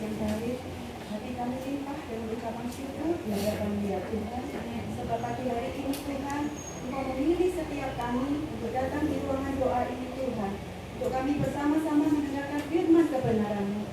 yang baik. Hati kami limpah dan ucapan syukur di hadapan Dia Tuhan. Sebab pagi hari ini Tuhan, Engkau memilih setiap kami untuk datang di ruangan doa ini Tuhan. Untuk kami bersama-sama mendengarkan firman kebenaran-Mu.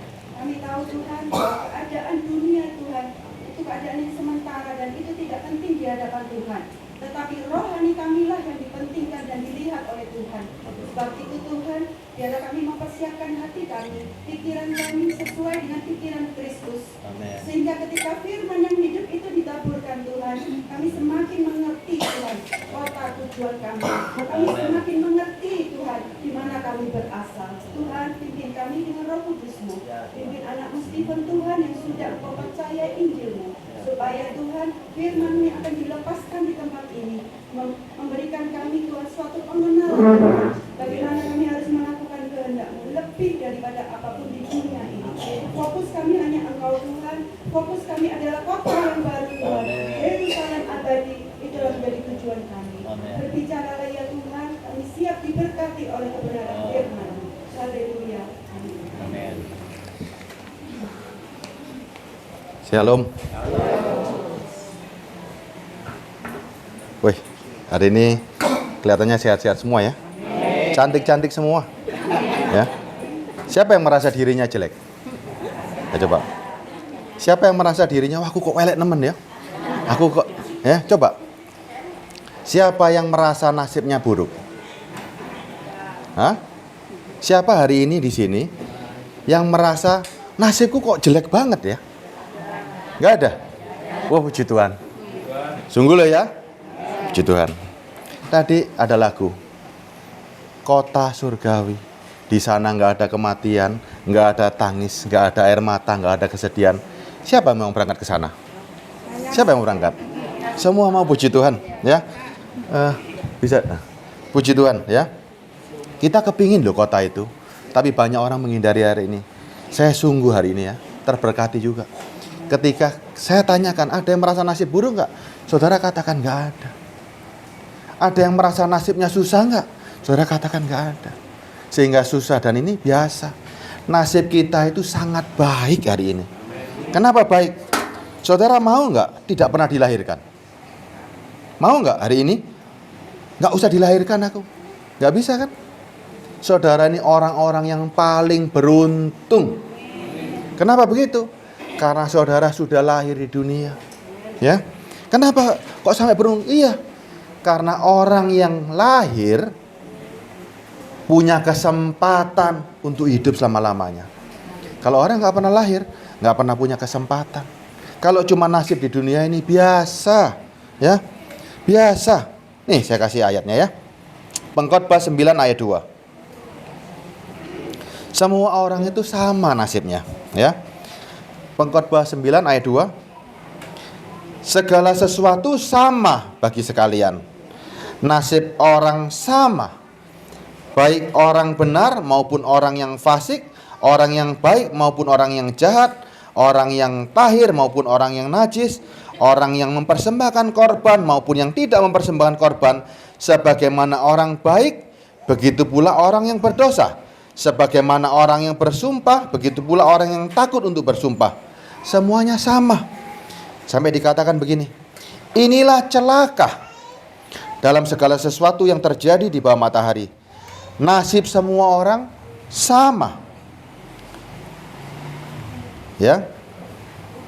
Kami tahu Tuhan bahwa keadaan dunia Tuhan itu keadaan yang sementara dan itu tidak penting di hadapan Tuhan. Tetapi rohani kamilah yang dipentingkan dan dilihat oleh Tuhan. Sebab itu Tuhan, biarlah kami mempersiapkan hati kami, pikiran kami sesuai dengan pikiran Kristus. Amen. Sehingga ketika firman yang hidup itu ditaburkan Tuhan, kami semakin mengerti Tuhan kota tujuan kami. Kami semakin mengerti Tuhan di mana kami berasal. Tuhan, pimpin kami dengan Roh Kudus-Mu. Pimpin anakmu Stephen Tuhan yang sudah Engkau percaya Injil-Mu. Supaya Tuhan firman-Mu yang akan dilepaskan di tempat ini memberikan kami Tuhan suatu pengenalan bagaimana kami harus melakukan kehendak-Mu lebih daripada apapun di dunia ini. Fokus kami hanya Engkau Tuhan. Fokus kami adalah kota yang baru Tuhan. Yerusalem abadi itulah menjadi tujuan kami. Berbicaralah ya Tuhan, kami siap diberkati oleh kebenaran firman-Mu. Haleluya. Amin. Shalom. Wih, hari ini kelihatannya sehat-sehat semua ya. Cantik-cantik semua. Ya. Siapa yang merasa dirinya jelek? Ya, coba. Siapa yang merasa dirinya, wah aku kok elek nemen ya? Aku kok, ya coba. Siapa yang merasa nasibnya buruk? Hah? Siapa hari ini di sini yang merasa nasibku kok jelek banget ya? Nggak ada? Wah, puji Tuhan. Sungguh loh ya. Puji Tuhan. Tadi ada lagu Kota Surgawi. Di sana nggak ada kematian, nggak ada tangis, nggak ada air mata, nggak ada kesedihan. Siapa yang mau berangkat ke sana? Siapa yang mau berangkat? Semua mau, puji Tuhan ya. Bisa. Puji Tuhan ya. Kita kepingin loh kota itu, tapi banyak orang menghindari hari ini. Saya sungguh hari ini ya terberkati juga. Ketika saya tanyakan, ada yang merasa nasib buruk nggak? Saudara katakan nggak ada. Ada yang merasa nasibnya susah nggak? Saudara katakan nggak ada. Sehingga susah dan ini biasa. Nasib kita itu sangat baik hari ini. Kenapa baik? Saudara mau nggak tidak pernah dilahirkan? Mau nggak hari ini? Nggak usah dilahirkan aku. Nggak bisa kan? Saudara ini orang-orang yang paling beruntung. Kenapa begitu? Karena saudara sudah lahir di dunia. Ya. Kenapa kok sampai beruntung? Iya. Karena orang yang lahir punya kesempatan untuk hidup selama-lamanya. Kalau orang nggak pernah lahir, nggak pernah punya kesempatan. Kalau cuma nasib di dunia ini biasa. Ya. Biasa. Nih saya kasih ayatnya ya. Pengkhotbah 9 ayat 2. Semua orang itu sama nasibnya. Ya. Pengkhotbah 9 ayat 2. Segala sesuatu sama bagi sekalian. Nasib orang sama. Baik orang benar maupun orang yang fasik, orang yang baik maupun orang yang jahat, orang yang tahir maupun orang yang najis, orang yang mempersembahkan korban maupun yang tidak mempersembahkan korban, sebagaimana orang baik, begitu pula orang yang berdosa. Sebagaimana orang yang bersumpah, begitu pula orang yang takut untuk bersumpah. Semuanya sama. Sampai dikatakan begini, inilah celaka dalam segala sesuatu yang terjadi di bawah matahari. Nasib semua orang sama. Ya.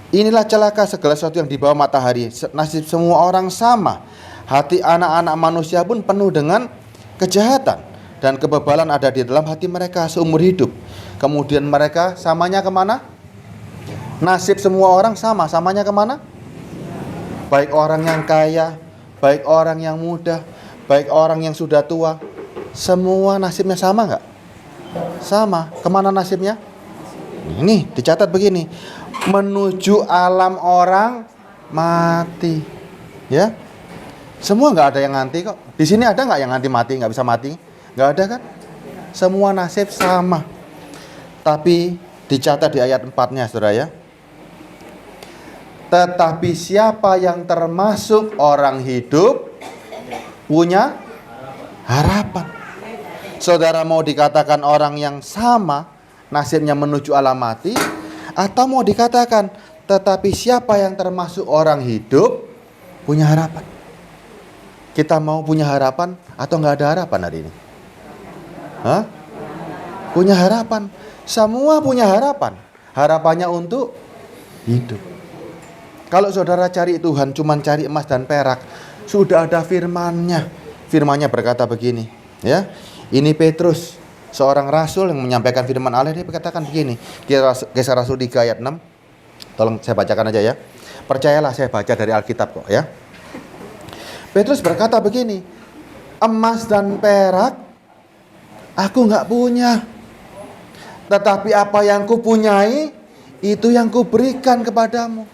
Inilah celaka segala sesuatu yang di bawah matahari. Nasib semua orang sama. Hati anak-anak manusia pun penuh dengan kejahatan. Dan kebebalan ada di dalam hati mereka seumur hidup. Kemudian mereka samanya kemana? Nasib semua orang sama. Samanya kemana? Baik orang yang kaya, baik orang yang muda, baik orang yang sudah tua. Semua nasibnya sama nggak? Sama. Kemana nasibnya? Ini dicatat begini. Menuju alam orang mati. Ya. Semua nggak ada yang nganti kok. Di sini ada nggak yang nganti mati, nggak bisa mati? Nggak ada kan? Semua nasib sama. Tapi dicatat di ayat 4-nya, saudara ya. Tetapi siapa yang termasuk orang hidup punya harapan. Saudara mau dikatakan orang yang sama nasibnya menuju alam mati, Atau mau dikatakan, tetapi siapa yang termasuk orang hidup punya harapan. Kita mau punya harapan atau nggak ada harapan hari ini? Hah? Punya harapan. Semua punya harapan. Harapannya untuk hidup. Kalau saudara cari Tuhan cuman cari emas dan perak, sudah ada firman-Nya. Firman-Nya berkata begini, ya. Ini Petrus, seorang rasul yang menyampaikan firman Allah. Dia berkatakan begini, Kisah Rasul 3 ayat 6. Tolong saya bacakan aja ya. Percayalah, saya baca dari Alkitab kok ya. Petrus berkata begini, emas dan perak aku nggak punya, tetapi apa yang kupunyai itu yang kuberikan kepadamu.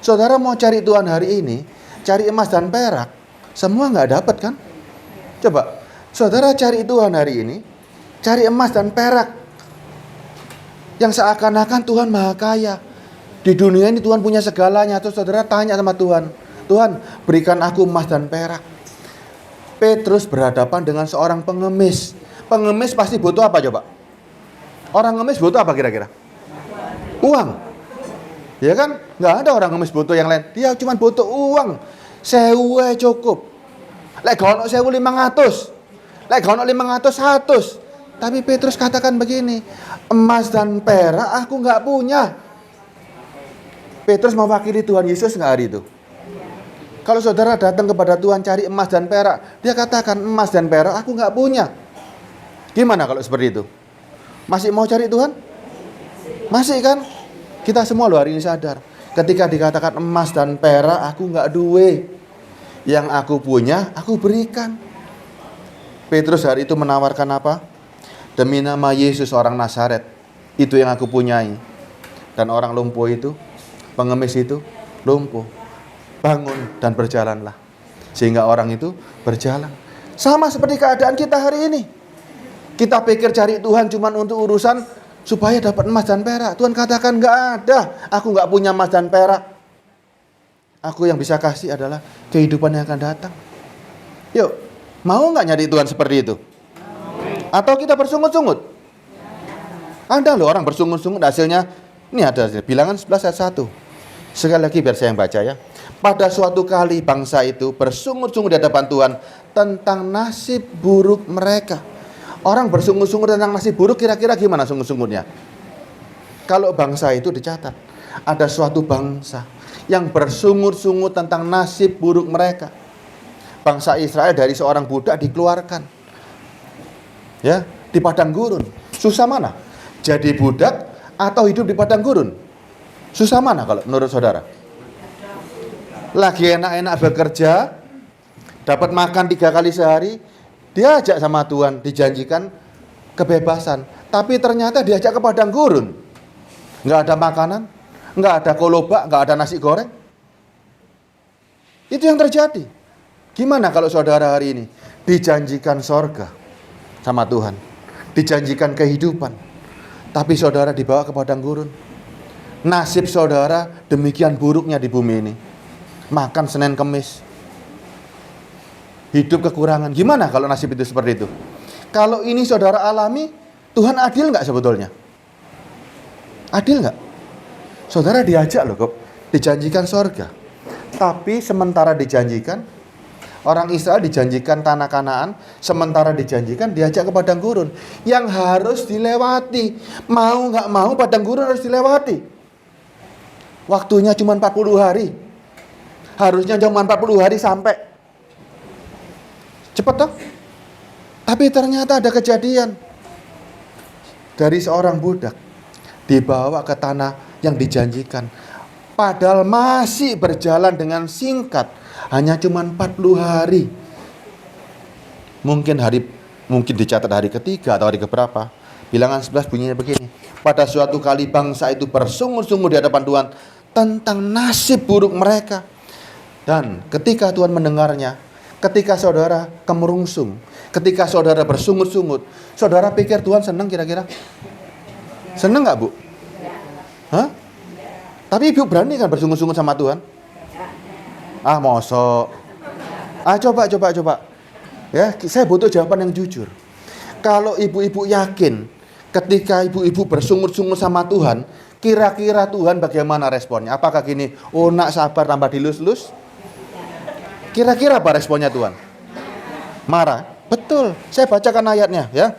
Saudara mau cari Tuhan hari ini, cari emas dan perak, semua nggak dapat kan? Coba, saudara cari Tuhan hari ini, cari emas dan perak, yang seakan-akan Tuhan maha kaya. Di dunia ini Tuhan punya segalanya. Terus saudara tanya sama Tuhan, Tuhan berikan aku emas dan perak. Petrus berhadapan dengan seorang pengemis. Pengemis pasti butuh apa coba? Orang ngemis butuh apa kira-kira? Uang. Ya kan? Nggak ada orang ngemis butuh yang lain. Dia cuma butuh uang. Sewu cukup. Lek gono 1.500. Lek gono 500. Tapi Petrus katakan begini, emas dan perak aku nggak punya. Petrus mewakili Tuhan Yesus nggak hari itu? Kalau saudara datang kepada Tuhan cari emas dan perak, dia katakan emas dan perak aku nggak punya. Gimana kalau seperti itu? Masih mau cari Tuhan? Masih kan? Kita semua loh hari ini sadar. Ketika dikatakan emas dan perak aku nggak duwe. Yang aku punya aku berikan. Petrus hari itu menawarkan apa? Demi nama Yesus orang Nazaret, itu yang aku punyai. Dan orang lumpuh itu, pengemis itu lumpuh, bangun dan berjalanlah. Sehingga orang itu berjalan. Sama seperti keadaan kita hari ini. Kita pikir cari Tuhan cuma untuk urusan supaya dapat emas dan perak. Tuhan katakan nggak ada, aku nggak punya emas dan perak. Aku yang bisa kasih adalah kehidupan yang akan datang. Yuk, mau nggak nyari Tuhan seperti itu? Atau kita bersungut-sungut? Ada loh orang bersungut-sungut, hasilnya ini ada hasilnya. Bilangan 11 ayat 1. Sekali lagi biar saya yang baca ya. Pada suatu kali bangsa itu bersungut-sungut di hadapan Tuhan tentang nasib buruk mereka. Orang bersungut-sungut tentang nasib buruk, kira-kira gimana sungut-sungutnya? Kalau bangsa itu dicatat, ada suatu bangsa yang bersungut-sungut tentang nasib buruk mereka. Bangsa Israel dari seorang budak dikeluarkan. Ya, di padang gurun. Susah mana? Jadi budak atau hidup di padang gurun? Susah mana kalau menurut saudara? Lagi enak-enak bekerja, dapat makan 3 kali sehari, diajak sama Tuhan, dijanjikan kebebasan. Tapi ternyata diajak ke padang gurun. Nggak ada makanan, nggak ada kolobak, nggak ada nasi goreng. Itu yang terjadi. Gimana kalau saudara hari ini dijanjikan sorga sama Tuhan, dijanjikan kehidupan, tapi saudara dibawa ke padang gurun. Nasib saudara demikian buruknya di bumi ini. Makan Senin Kemis, hidup kekurangan. Gimana kalau nasib itu seperti itu? Kalau ini saudara alami, Tuhan adil nggak sebetulnya? Adil nggak? Saudara diajak loh kok, dijanjikan sorga. Tapi sementara dijanjikan, orang Israel dijanjikan tanah Kanaan, sementara dijanjikan diajak ke padang gurun yang harus dilewati. Mau nggak mau padang gurun harus dilewati. Waktunya cuma 40 hari. Harusnya cuma 40 hari sampai. Cepat toh? Tapi ternyata ada kejadian. Dari seorang budak dibawa ke tanah yang dijanjikan. Padahal masih berjalan dengan singkat. Hanya cuma 40 hari. Mungkin dicatat hari ketiga atau hari keberapa. Bilangan 11 bunyinya begini. Pada suatu kali bangsa itu bersungut-sungut di hadapan Tuhan tentang nasib buruk mereka. Dan ketika Tuhan mendengarnya, ketika saudara kemerungsung, ketika saudara bersungut-sungut, saudara pikir Tuhan senang kira-kira? Senang nggak Bu? Hah? Tapi ibu berani kan bersungut-sungut sama Tuhan? Ah mosok. Coba. Ya, saya butuh jawaban yang jujur. Kalau ibu-ibu yakin ketika ibu-ibu bersungut-sungut sama Tuhan, Kira-kira Tuhan bagaimana responnya? Apakah gini, oh nak sabar tambah dilus-lus? Kira-kira apa responnya Tuhan? Marah. Betul, saya bacakan ayatnya ya.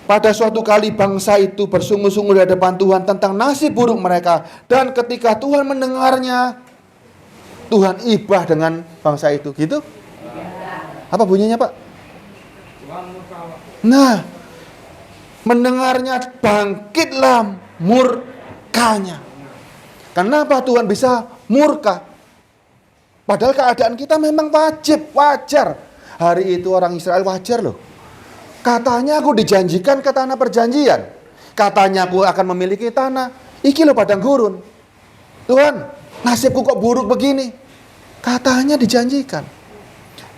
Pada suatu kali bangsa itu bersungguh-sungguh di hadapan Tuhan tentang nasib buruk mereka. Dan ketika Tuhan mendengarnya, Tuhan ibah dengan bangsa itu. Gitu? Apa bunyinya Pak? Nah, mendengarnya bangkitlah murkanya. Kenapa Tuhan bisa murka? Padahal keadaan kita memang wajar. Hari itu orang Israel wajar loh. Katanya aku dijanjikan ke tanah perjanjian. Katanya aku akan memiliki tanah. Iki loh padang gurun. Tuhan, nasibku kok buruk begini? Katanya dijanjikan.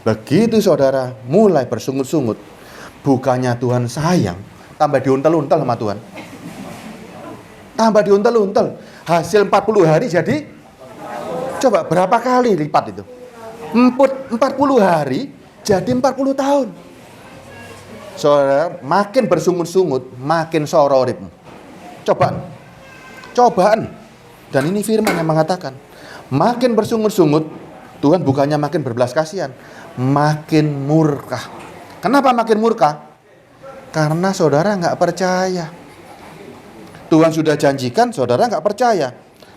Begitu saudara mulai bersungut-sungut, bukannya Tuhan sayang, tambah diuntel-untel sama Tuhan. Tambah diuntel-untel. Hasil 40 hari jadi, coba berapa kali lipat itu? 40 hari jadi 40 tahun. Saudara, makin bersungut-sungut, makin soro uripmu. Cobaan. Dan ini firman yang mengatakan, makin bersungut-sungut, Tuhan bukannya makin berbelas kasihan, makin murka. Kenapa makin murka? Karena saudara nggak percaya. Tuhan sudah janjikan, saudara nggak percaya.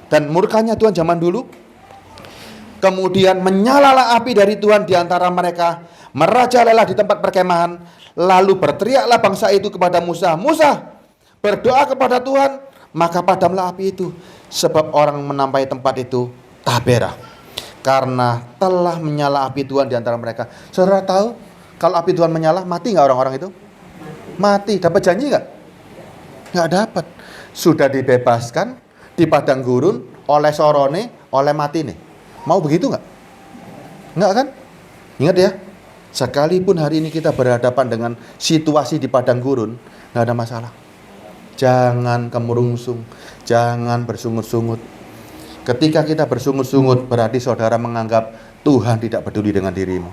Dan murkanya Tuhan zaman dulu, kemudian menyalalah api dari Tuhan di antara mereka, merajalela di tempat perkemahan. Lalu berteriaklah bangsa itu kepada Musa, Musa, berdoa kepada Tuhan, maka padamlah api itu. Sebab orang menampai tempat itu Tabera, karena telah menyala api Tuhan di antara mereka. Saudara tahu, kalau api Tuhan menyala, mati nggak orang-orang itu? Mati. Dapat janji nggak? Nggak dapat. Sudah dibebaskan di padang gurun oleh sorone, oleh mati nih. Mau begitu nggak? Nggak kan? Ingat ya, sekalipun hari ini kita berhadapan dengan situasi di padang gurun, nggak ada masalah. Jangan kemurungsung, jangan bersungut-sungut. Ketika kita bersungut-sungut, berarti saudara menganggap Tuhan tidak peduli dengan dirimu.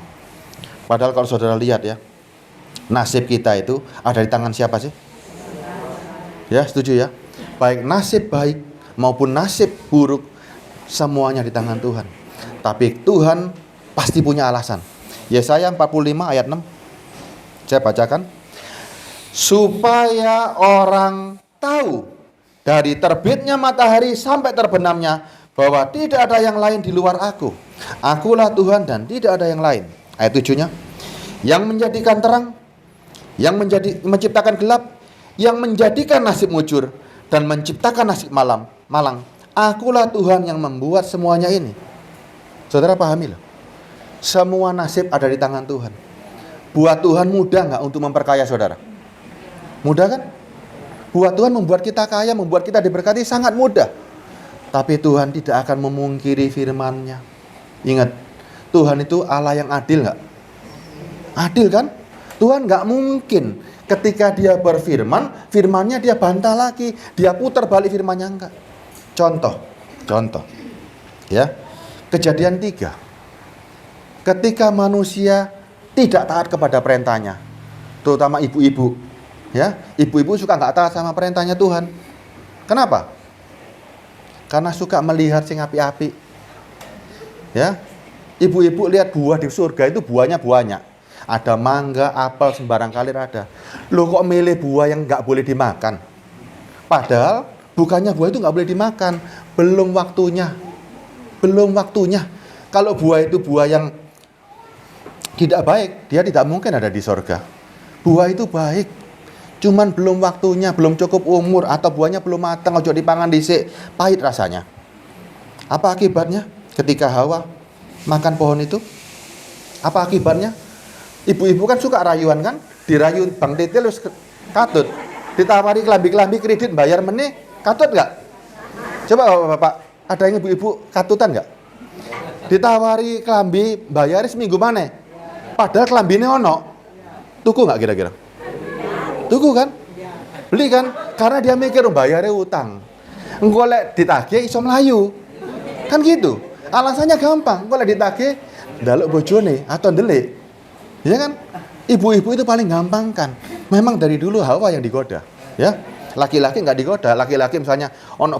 Padahal kalau saudara lihat ya, nasib kita itu ada di tangan siapa sih? Ya, setuju ya? Baik nasib baik maupun nasib buruk, semuanya di tangan Tuhan. Tapi Tuhan pasti punya alasan. Yesaya 45 ayat 6. Saya bacakan. Supaya orang tahu dari terbitnya matahari sampai terbenamnya bahwa tidak ada yang lain di luar aku. Akulah Tuhan dan tidak ada yang lain. Ayat 7-nya. Yang menjadikan terang, yang menciptakan gelap, yang menjadikan nasib mujur dan menciptakan nasib malang. Akulah Tuhan yang membuat semuanya ini. Saudara pahami loh. Semua nasib ada di tangan Tuhan. Buat Tuhan mudah nggak untuk memperkaya saudara? Mudah kan? Buat Tuhan membuat kita kaya, membuat kita diberkati sangat mudah. Tapi Tuhan tidak akan memungkiri firman-Nya. Ingat, Tuhan itu Allah yang adil nggak? Adil kan? Tuhan nggak mungkin ketika dia berfirman, firman-Nya dia bantah lagi, dia putar balik firman-Nya enggak. Contoh. Ya. Kejadian 3. Ketika manusia tidak taat kepada perintahnya, terutama ibu-ibu, ya, ibu-ibu suka nggak taat sama perintahnya Tuhan. Kenapa? Karena suka melihat sing api-api. Ya, ibu-ibu lihat buah di surga itu buahnya banyak. Ada mangga, apel, sembarang kali ada. Loh kok milih buah yang nggak boleh dimakan? Padahal bukannya buah itu nggak boleh dimakan, belum waktunya. Kalau buah itu buah yang tidak baik, dia tidak mungkin ada di surga. Buah itu baik, cuman belum waktunya, belum cukup umur, atau buahnya belum matang, ojo dipangan dhisik, pahit rasanya. Apa akibatnya ketika Hawa makan pohon itu? Apa akibatnya? Ibu-ibu kan suka rayuan kan? Dirayu Bang Titil wis katut. Ditawari kelambi-kelambi kredit bayar meneh, katut nggak? Coba Bapak, ada yang ibu-ibu katutan nggak? Ditawari kelambi bayar seminggu mana? Padahal kelambine ono. Tuku nggak kira-kira? Tuku kan? Beli kan? Karena dia mikir bayarnya utang. Engko lek ditagih iso mlayu. Kan gitu. Alasannya gampang. Engko lek ditagih njaluk bojone atau ndelik. Ya kan? Ibu-ibu itu paling gampang kan. Memang dari dulu Hawa yang digoda, ya. Laki-laki nggak digoda. Laki-laki misalnya ono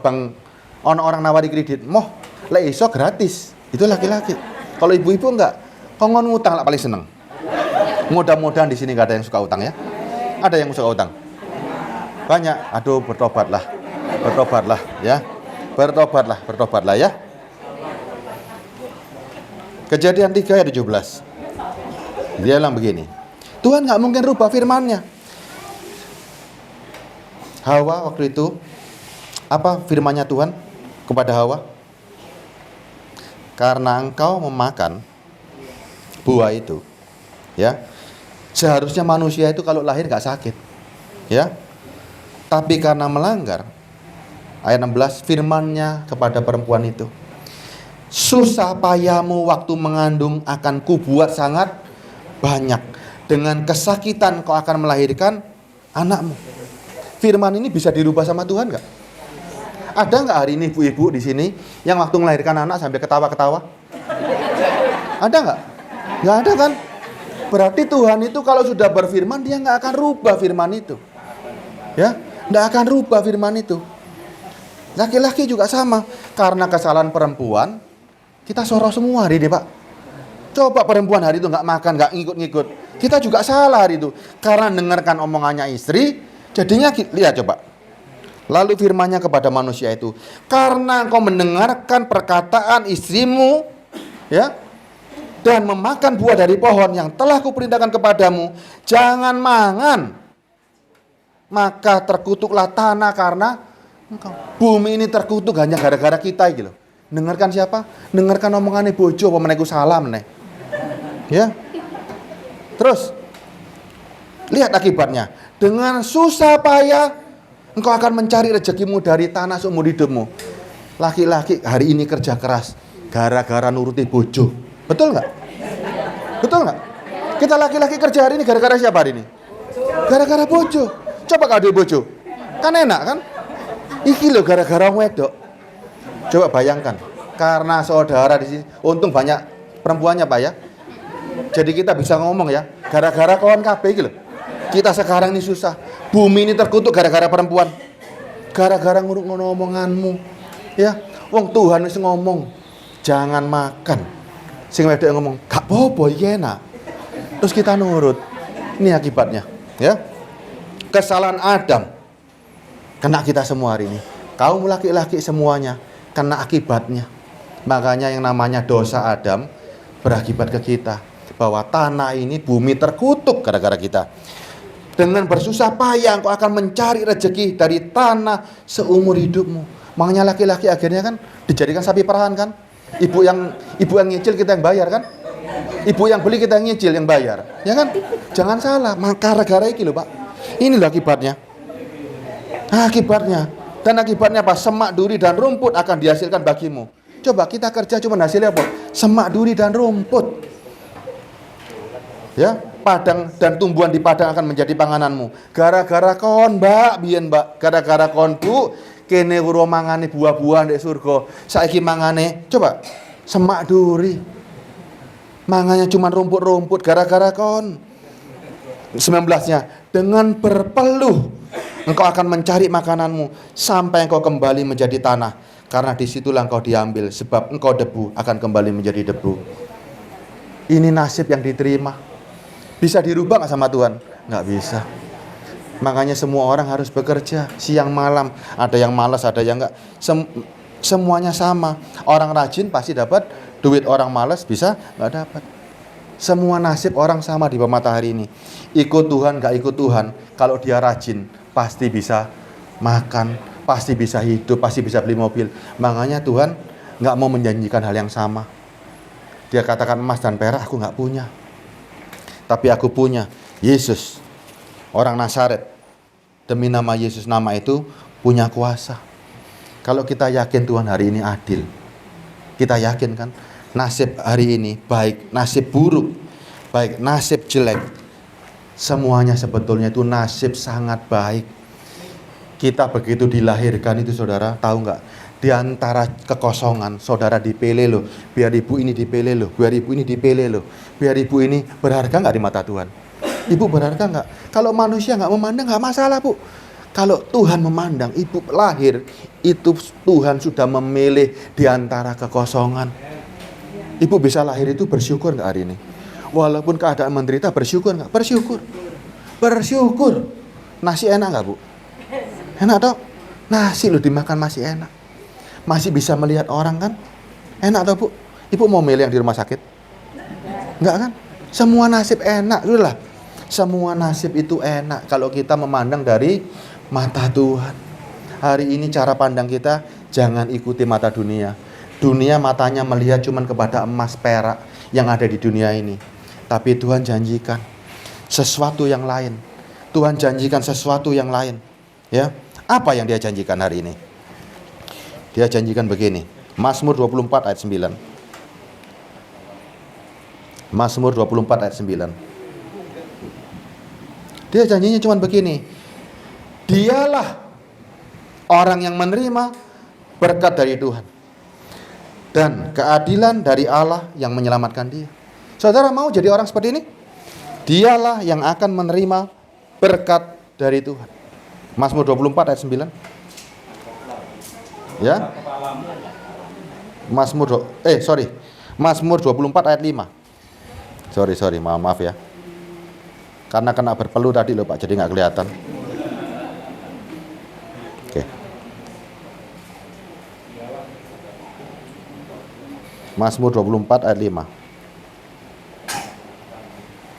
orang nawari kredit, moh lek iso gratis. Itu laki-laki. Kalau ibu-ibu enggak, kongon ngutang lah paling seneng. Mudah-mudahan di sini nggak ada yang suka utang ya. Ada yang suka utang? Banyak. Aduh, bertobatlah ya. Bertobatlah ya. Kejadian 3 ayat 17. Dia bilang begini, Tuhan nggak mungkin rubah firman-Nya. Hawa waktu itu, apa firman-Nya Tuhan kepada Hawa? Karena engkau memakan buah itu, ya. Seharusnya manusia itu kalau lahir nggak sakit, ya. Tapi karena melanggar, ayat 16, firman-Nya kepada perempuan itu, susah payahmu waktu mengandung akan kubuat sangat banyak. Dengan kesakitan kau akan melahirkan anakmu. Firman ini bisa dirubah sama Tuhan nggak? Ada nggak hari ini ibu-ibu di sini yang waktu melahirkan anak sampai ketawa-ketawa? Ada nggak? Nggak ada kan? Berarti Tuhan itu kalau sudah berfirman, dia nggak akan rubah firman itu. Ya, nggak akan rubah firman itu. Laki-laki juga sama. Karena kesalahan perempuan, kita soroh semua hari ini, Pak. Coba perempuan hari itu nggak makan, nggak ngikut-ngikut. Kita juga salah hari itu. Karena dengarkan omongannya istri, jadinya lihat coba. Lalu firman-Nya kepada manusia itu, karena engkau mendengarkan perkataan istrimu, ya, dan memakan buah dari pohon yang telah kuperintahkan kepadamu, jangan mangan, maka terkutuklah tanah karena engkau. Bumi ini terkutuk hanya gara-gara kita gitu loh. Dengarkan siapa? Dengarkan omongannya bojo apa meneh ku salah meneh. Ya. Terus lihat akibatnya. Dengan susah payah engkau akan mencari rezekimu dari tanah seumur hidupmu. Laki-laki hari ini kerja keras gara-gara nuruti bojo. Betul nggak? Betul nggak? Kita laki-laki kerja hari ini gara-gara siapa hari ini? Gara-gara bojo. Coba kalau dia bojo, kan enak kan? Iki loh gara-gara wedok. Coba bayangkan, karena saudara di sini, untung banyak perempuannya Pak ya. Jadi kita bisa ngomong ya, gara-gara kawan KB iki loh. Kita sekarang ini susah. Bumi ini terkutuk gara-gara perempuan. Gara-gara nguruk omonganmu. Ya, wong Tuhan wis ngomong, jangan makan. Sing wedok ngomong, gak apa-apa iki enak. Terus kita nurut. Ini akibatnya, ya. Kesalahan Adam kena kita semua hari ini. Kaum laki-laki semuanya kena akibatnya. Makanya yang namanya dosa Adam berakibat ke kita. Bahwa tanah ini, bumi terkutuk gara-gara kita. Dengan bersusah payah engkau akan mencari rezeki dari tanah seumur hidupmu. Makanya laki-laki akhirnya kan dijadikan sapi perahan kan. Ibu yang nyicil kita yang bayar kan. Ibu yang beli kita yang nyicil yang bayar. Ya kan? Jangan salah. Maka gara-gara ini loh Pak. Ini loh akibatnya. Akibatnya. Dan akibatnya apa? Semak, duri, dan rumput akan dihasilkan bagimu. Coba kita kerja cuma hasilnya apa? Semak, duri, dan rumput. Ya, padang dan tumbuhan di padang akan menjadi pangananmu. Gara-gara kon, Mbak, biyen Mbak. Gara-gara kon, Bu, kene wuro mangane buah-buahan di surga. Saiki mangane, coba semak, duri. Mangannya cuma rumput-rumput gara-gara kon. 19-nya, dengan berpeluh engkau akan mencari makananmu sampai engkau kembali menjadi tanah, karena disitulah engkau diambil, sebab engkau debu akan kembali menjadi debu. Ini nasib yang diterima. Bisa dirubah nggak sama Tuhan? Nggak bisa. Makanya semua orang harus bekerja siang malam. Ada yang malas, ada yang nggak. Semuanya sama. Orang rajin pasti dapat duit, orang malas bisa nggak dapat. Semua nasib orang sama di bawah matahari ini. Ikut Tuhan, nggak ikut Tuhan, kalau dia rajin pasti bisa makan, pasti bisa hidup, pasti bisa beli mobil. Makanya Tuhan nggak mau menjanjikan hal yang sama. Dia katakan emas dan perak aku nggak punya, tapi aku punya Yesus, orang Nazaret. Demi nama Yesus, nama itu punya kuasa. Kalau kita yakin Tuhan hari ini adil, kita yakin kan nasib hari ini baik, nasib buruk, baik nasib jelek, semuanya sebetulnya itu nasib sangat baik. Kita begitu dilahirkan itu saudara, tahu nggak? Di antara kekosongan, saudara dipilih loh. Biar ibu ini dipilih loh, biar ibu ini dipilih loh. Biar ibu ini berharga nggak di mata Tuhan? Ibu berharga nggak? Kalau manusia nggak memandang nggak masalah Bu. Kalau Tuhan memandang ibu lahir, itu Tuhan sudah memilih di antara kekosongan. Ibu bisa lahir itu bersyukur nggak hari ini? Walaupun keadaan menderita, bersyukur nggak? Bersyukur. Bersyukur. Nasi enak nggak, Bu? Enak toh? Nasi loh dimakan masih enak. Masih bisa melihat orang kan? Enak toh, Bu? Ibu mau milih yang di rumah sakit? Enggak kan? Semua nasib enak, sudahlah. Semua nasib itu enak kalau kita memandang dari mata Tuhan. Hari ini cara pandang kita jangan ikuti mata dunia. Dunia matanya melihat cuman kepada emas perak yang ada di dunia ini. Tapi Tuhan janjikan sesuatu yang lain. Tuhan janjikan sesuatu yang lain. Ya, apa yang Dia janjikan hari ini? Dia janjikan begini. Mazmur 24 ayat 9. Mazmur 24 ayat 9. Dia janjinya cuma begini. Dialah orang yang menerima berkat dari Tuhan dan keadilan dari Allah yang menyelamatkan dia. Saudara mau jadi orang seperti ini? Dialah yang akan menerima berkat dari Tuhan. Mazmur 24 ayat 9. Ya. Mazmur 24 ayat 5. Sorry, maaf ya. Karena kena berpeluh tadi loh Pak, jadi nggak kelihatan. Oke. Mazmur 24 ayat 5.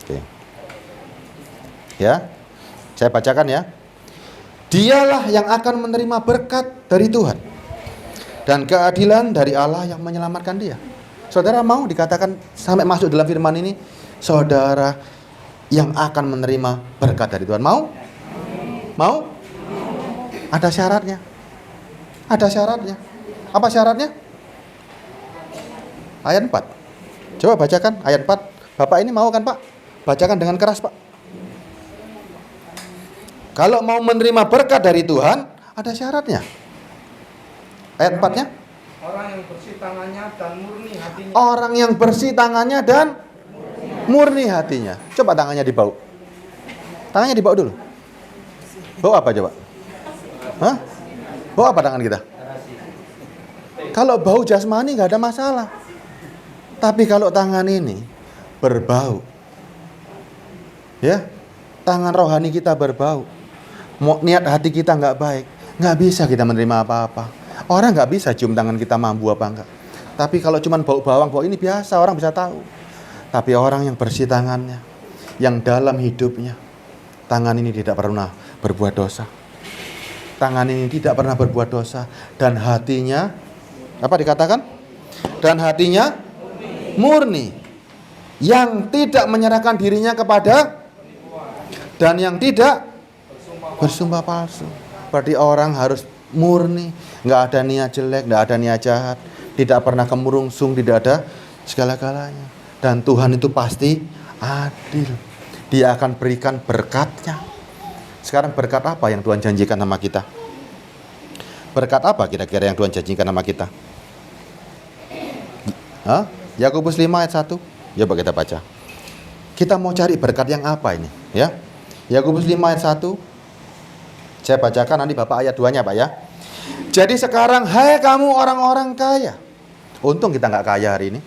Oke. Ya. Saya bacakan ya. Dialah yang akan menerima berkat dari Tuhan dan keadilan dari Allah yang menyelamatkan dia. Saudara mau dikatakan sampai masuk dalam firman ini, saudara yang akan menerima berkat dari Tuhan. Mau? Mau? Ada syaratnya. Ada syaratnya. Apa syaratnya? Ayat 4. Coba bacakan ayat 4. Bapak ini mau kan Pak? Bacakan dengan keras Pak. Kalau mau menerima berkat dari Tuhan, ada syaratnya. Ayat 4-nya. Orang yang bersih tangannya dan murni hatinya. Orang yang bersih tangannya dan murni hatinya. Coba tangannya dibau. Tangannya dibau dulu. Bau apa coba? Hah? Bau apa tangan kita? Kalau bau jasmani nggak ada masalah. Tapi kalau tangan ini berbau, ya, tangan rohani kita berbau, niat hati kita nggak baik, nggak bisa kita menerima apa-apa. Orang nggak bisa cium tangan kita mampu apa enggak. Tapi kalau cuma bau bawang, bau ini biasa, orang bisa tahu. Tapi orang yang bersih tangannya, yang dalam hidupnya, tangan ini tidak pernah berbuat dosa. Tangan ini tidak pernah berbuat dosa. Dan hatinya, apa dikatakan? Dan hatinya murni. Yang tidak menyerahkan dirinya kepada, dan yang tidak bersumpah palsu. Berarti orang harus murni, nggak ada niat jelek, nggak ada niat jahat, tidak pernah kemurungsung, tidak ada segala-galanya. Dan Tuhan itu pasti adil. Dia akan berikan berkatnya. Sekarang berkat apa yang Tuhan janjikan sama kita? Berkat apa kira-kira yang Tuhan janjikan sama kita? Hah? Yakobus 5 ayat 1. Coba kita baca. Kita mau cari berkat yang apa ini? Ya. Yakobus 5 ayat 1. Saya bacakan nanti Bapak ayat 2-nya Pak ya. Jadi sekarang hai kamu orang-orang kaya. Untung kita nggak kaya hari ini.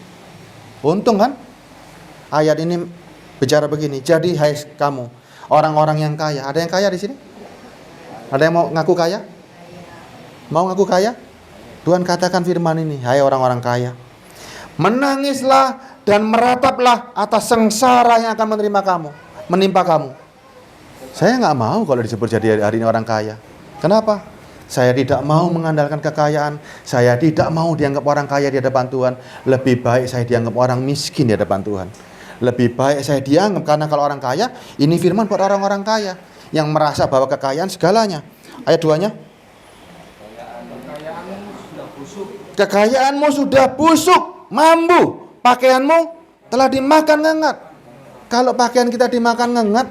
Untung kan? Ayat ini bicara begini. Jadi hai kamu orang-orang yang kaya. Ada yang kaya di sini? Ada yang mau ngaku kaya? Mau ngaku kaya? Tuhan katakan firman ini. Hai orang-orang kaya. Menangislah dan merataplah atas sengsara yang akan menerima kamu. Menimpa kamu. Saya nggak mau kalau disebut jadi hari ini orang kaya. Kenapa? Saya tidak mau mengandalkan kekayaan. Saya tidak mau dianggap orang kaya di hadapan Tuhan. Lebih baik saya dianggap orang miskin di hadapan Tuhan. Lebih baik saya dianggap, karena kalau orang kaya, ini firman buat orang-orang kaya yang merasa bahwa kekayaan segalanya. Ayat 2-nya. Kekayaanmu sudah busuk, mambu. Pakaianmu telah dimakan ngengat. Kalau pakaian kita dimakan ngengat,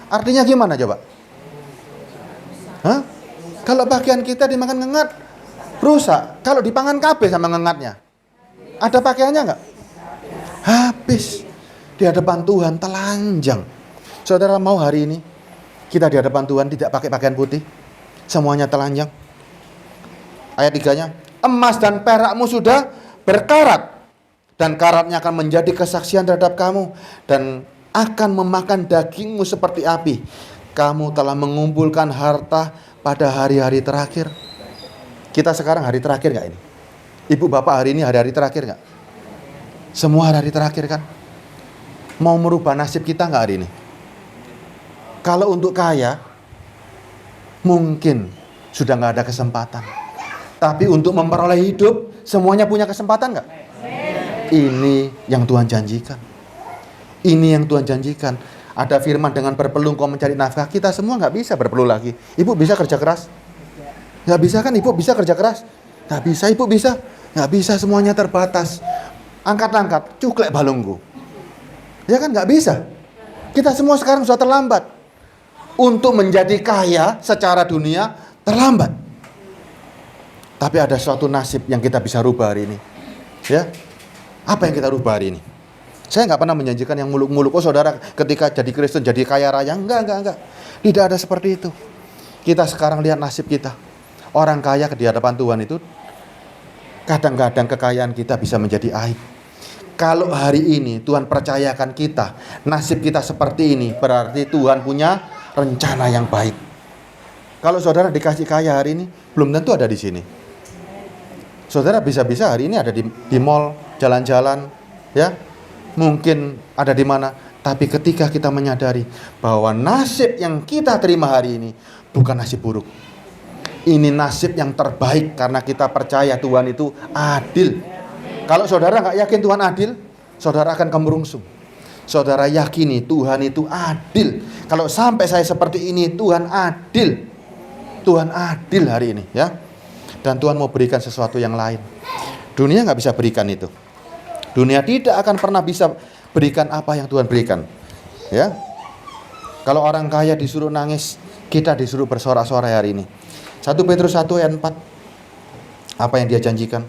artinya gimana coba? Hah? Kalau pakaian kita dimakan ngengat, rusak. Kalau dipangan kabeh sama ngengatnya, ada pakaiannya enggak? Habis. Di hadapan Tuhan telanjang. Saudara mau hari ini kita di hadapan Tuhan tidak pakai pakaian putih? semuanya telanjang. Ayat 3-nya, emas dan perakmu sudah berkarat, dan karatnya akan menjadi kesaksian terhadap kamu, dan akan memakan dagingmu seperti api. Kamu telah mengumpulkan harta pada hari-hari terakhir. Kita sekarang hari terakhir gak ini? Ibu bapak hari ini hari-hari terakhir gak? Semua hari terakhir kan? Mau merubah nasib kita gak hari ini? Kalau untuk kaya, mungkin sudah gak ada kesempatan. Tapi untuk memperoleh hidup, semuanya punya kesempatan gak? Ini yang Tuhan janjikan. Ini yang Tuhan janjikan. Ada firman, dengan berpeluh kau mencari nafkah. Kita semua gak bisa berpeluh lagi. Ibu bisa kerja keras? Gak bisa kan ibu bisa kerja keras? Gak bisa ibu bisa? Gak bisa, semuanya terbatas. Angkat-angkat, cuklek balungku. Ya kan gak bisa. Kita semua sekarang sudah terlambat. Untuk menjadi kaya secara dunia, terlambat. Tapi ada suatu nasib yang kita bisa rubah hari ini. Ya, apa yang kita rubah hari ini? Saya nggak pernah menjanjikan yang muluk-muluk. Oh saudara, ketika jadi Kristen jadi kaya raya. Enggak. Tidak ada seperti itu. Kita sekarang lihat nasib kita. Orang kaya di hadapan Tuhan itu, kadang-kadang kekayaan kita bisa menjadi aib. Kalau hari ini Tuhan percayakan kita, nasib kita seperti ini, berarti Tuhan punya rencana yang baik. Kalau saudara dikasih kaya hari ini, belum tentu ada di sini. Saudara bisa-bisa hari ini ada di mall, jalan-jalan, ya. Mungkin ada di mana, tapi ketika kita menyadari bahwa nasib yang kita terima hari ini bukan nasib buruk. Ini nasib yang terbaik karena kita percaya Tuhan itu adil. Kalau saudara nggak yakin Tuhan adil, saudara akan kemerungsung. Saudara yakini Tuhan itu adil. Kalau sampai saya seperti ini, Tuhan adil. Tuhan adil hari ini, ya. Dan Tuhan mau berikan sesuatu yang lain. Dunia nggak bisa berikan itu. Dunia tidak akan pernah bisa berikan apa yang Tuhan berikan. Ya. Kalau orang kaya disuruh nangis, kita disuruh bersorak-sorai hari ini. 1 Petrus 1 ayat 4. Apa yang dia janjikan?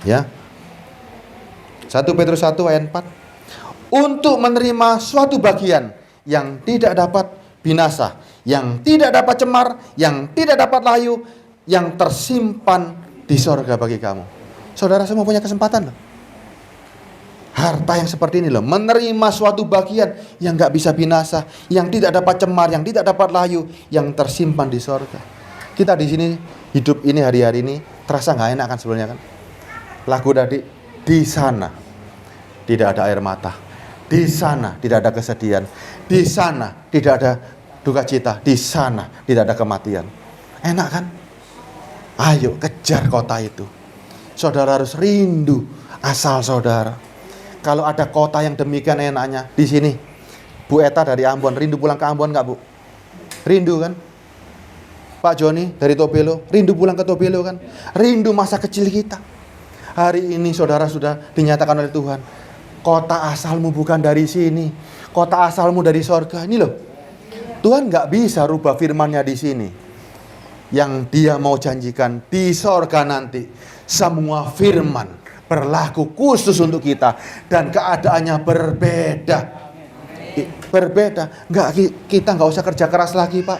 Ya. 1 Petrus 1 ayat 4. Untuk menerima suatu bagian yang tidak dapat binasa, yang tidak dapat cemar, yang tidak dapat layu, yang tersimpan di sorga bagi kamu. Saudara semua punya kesempatan loh. Harta yang seperti ini loh, menerima suatu bagian yang gak bisa binasa, yang tidak dapat cemar, yang tidak dapat layu, yang tersimpan di sorga. Kita di sini hidup ini hari-hari ini terasa gak enak kan sebelumnya kan? Lagu tadi, di sana tidak ada air mata, di sana tidak ada kesedihan, di sana tidak ada duka cita, di sana tidak ada kematian. Enak kan? Ayo kejar kota itu. Saudara harus rindu asal saudara. Kalau ada kota yang demikian enaknya di sini. Bu Eta dari Ambon, rindu pulang ke Ambon nggak Bu? Rindu kan? Pak Joni dari Tobelo, rindu pulang ke Tobelo kan? Rindu masa kecil kita. Hari ini saudara sudah dinyatakan oleh Tuhan. Kota asalmu bukan dari sini. Kota asalmu dari sorga. Ini loh. Tuhan nggak bisa rubah firman-Nya di sini. Yang Dia mau janjikan di sorga nanti. Semua firman berlaku khusus untuk kita. Dan keadaannya berbeda. Berbeda. Kita nggak usah kerja keras lagi Pak.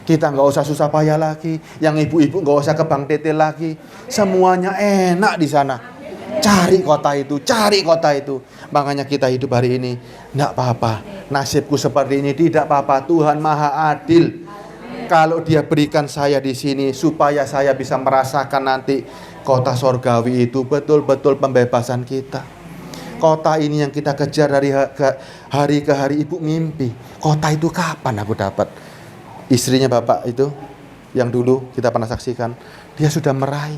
Kita nggak usah susah payah lagi. Yang ibu-ibu nggak usah ke bank tetel lagi. Semuanya enak di sana. Cari kota itu, cari kota itu. Makanya kita hidup hari ini. Nggak apa-apa. Nasibku seperti ini tidak apa-apa. Tuhan Maha Adil. Kalau Dia berikan saya di sini supaya saya bisa merasakan nanti kota sorgawi itu betul-betul pembebasan kita. Kota ini yang kita kejar dari hari ke hari. Ibu mimpi, kota itu kapan aku dapat? Istrinya Bapak itu yang dulu kita pernah saksikan, dia sudah meraih.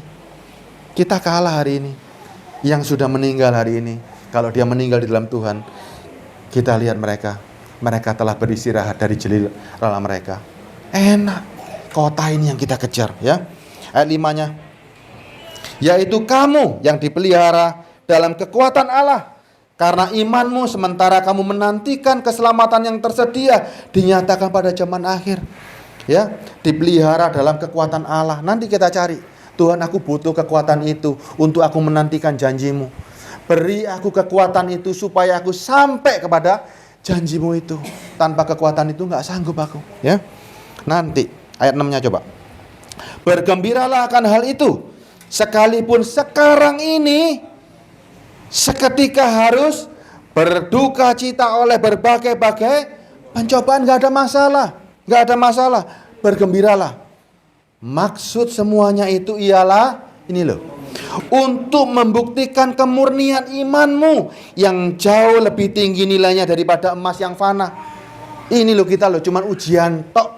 Kita kalah hari ini. Yang sudah meninggal hari ini, kalau dia meninggal di dalam Tuhan, kita lihat mereka telah beristirahat dari jelil rela mereka. Enak. Kota ini yang kita kejar, ya. Ayat 5-nya. Yaitu kamu yang dipelihara dalam kekuatan Allah. Karena imanmu sementara kamu menantikan keselamatan yang tersedia dinyatakan pada zaman akhir. Ya, dipelihara dalam kekuatan Allah. Nanti kita cari, Tuhan aku butuh kekuatan itu untuk aku menantikan janjimu. Beri aku kekuatan itu supaya aku sampai kepada janjimu itu. Tanpa kekuatan itu gak sanggup aku. Ya. Nanti ayat 6-nya coba. Bergembiralah akan hal itu, sekalipun sekarang ini seketika harus berduka cita oleh berbagai-bagai pencobaan. Gak ada masalah. Bergembiralah. Maksud semuanya itu ialah ini loh, untuk membuktikan kemurnian imanmu yang jauh lebih tinggi nilainya daripada emas yang fana. Ini loh kita loh, cuman ujian tok.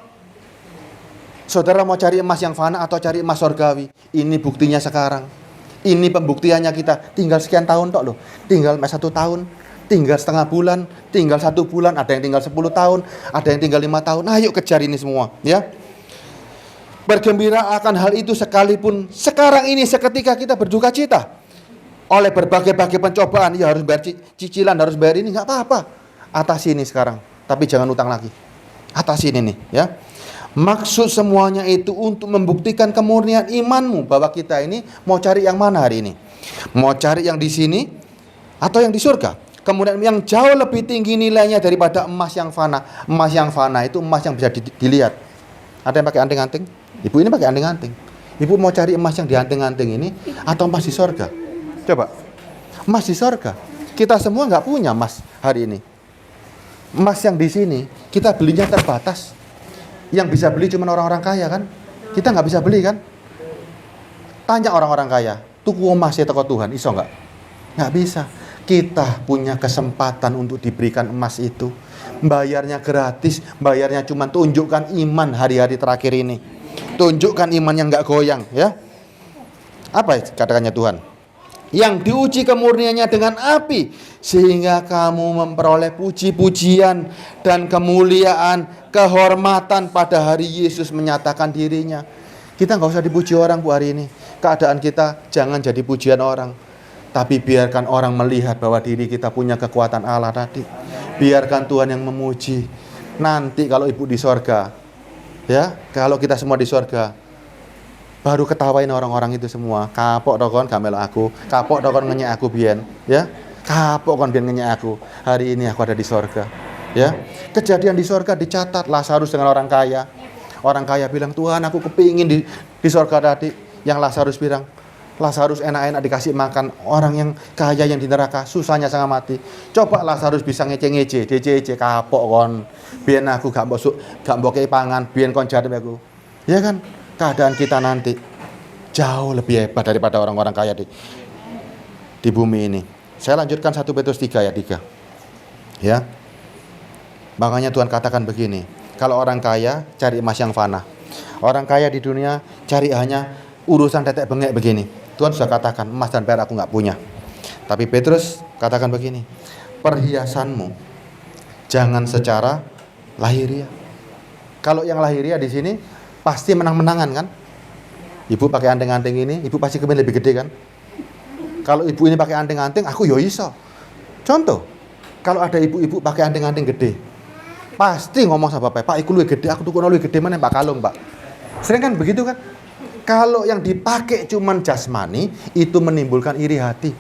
Saudara mau cari emas yang fana atau cari emas surgawi? Ini buktinya sekarang. Ini pembuktiannya kita. Tinggal sekian tahun tok loh. Tinggal 1 tahun, tinggal setengah bulan, tinggal 1 bulan, ada yang tinggal 10 tahun, ada yang tinggal 5 tahun. Ayo kejar ini semua, ya. Bergembira akan hal itu sekalipun sekarang ini seketika kita berduka cita oleh berbagai-bagai pencobaan. Ya harus bayar cicilan, harus bayar ini, nggak apa-apa. Atasi ini sekarang, tapi jangan utang lagi. Atasi ini nih, ya. Maksud semuanya itu untuk membuktikan kemurnian imanmu, bahwa kita ini mau cari yang mana hari ini? Mau cari yang di sini atau yang di surga? Kemudian yang jauh lebih tinggi nilainya daripada emas yang fana. Emas yang fana itu emas yang bisa dilihat. Ada yang pakai anting-anting? Ibu ini pakai anting-anting. Ibu mau cari emas yang di anting-anting ini atau emas di surga? Coba. Emas di surga. Kita semua nggak punya emas hari ini. Emas yang di sini kita belinya terbatas. Yang bisa beli cuma orang-orang kaya kan? Kita nggak bisa beli kan? Tanya orang-orang kaya, tuku emas ya toko Tuhan, iso nggak? Nggak bisa. Kita punya kesempatan untuk diberikan emas itu. Bayarnya gratis, bayarnya cuma tunjukkan iman hari-hari terakhir ini. Tunjukkan iman yang nggak goyang, ya. Apa katakannya Tuhan? Yang diuji kemurniannya dengan api, sehingga kamu memperoleh puji-pujian dan kemuliaan, kehormatan pada hari Yesus menyatakan dirinya. Kita nggak usah dipuji orang Bu hari ini. Keadaan kita jangan jadi pujian orang, tapi biarkan orang melihat bahwa diri kita punya kekuatan Allah tadi. Biarkan Tuhan yang memuji. Nanti kalau Ibu di sorga, ya, kalau kita semua di sorga, baru ketawain orang-orang itu semua. Kapok dokon gamel aku, kapok dokon ngenyek aku biyen, ya. Kapok kon biyen ngenyek aku. Hari ini aku ada di sorga, ya. Kejadian di sorga dicatat. Lazarus dengan orang kaya. Orang kaya bilang, "Tuhan, aku kepingin di sorga tadi." Yang Lazarus bilang, "Lazarus enak-enak dikasih makan, orang yang kaya yang di neraka susahnya sangat mati." Coba Lazarus bisa ngece-ngece, DC kapok kon. Biyen aku gak mbok kei pangan, biyen kon jatem aku. Ya kan? Keadaan kita nanti jauh lebih hebat daripada orang-orang kaya di bumi ini. Saya lanjutkan 1 Petrus 3 ayat 3. Ya. Makanya Tuhan katakan begini, kalau orang kaya cari emas yang fana. Orang kaya di dunia cari hanya urusan tetek bengek begini. Tuhan sudah katakan emas dan perak aku nggak punya. Tapi Petrus katakan begini, perhiasanmu jangan secara lahiriah. Kalau yang lahiriah di sini pasti menang-menangan kan? Ibu pakai anting-anting ini, ibu pasti kepingin lebih gede kan? Kalau ibu ini pakai anting-anting, aku yo iso. Contoh, kalau ada ibu-ibu pakai anting-anting gede, pasti ngomong sama bapak, "Pak, iku luwih gede, aku tuku luwih gede mana Pak Kalung, Pak." Sering kan begitu kan? Kalau yang dipakai cuman jasmani, itu menimbulkan iri hati.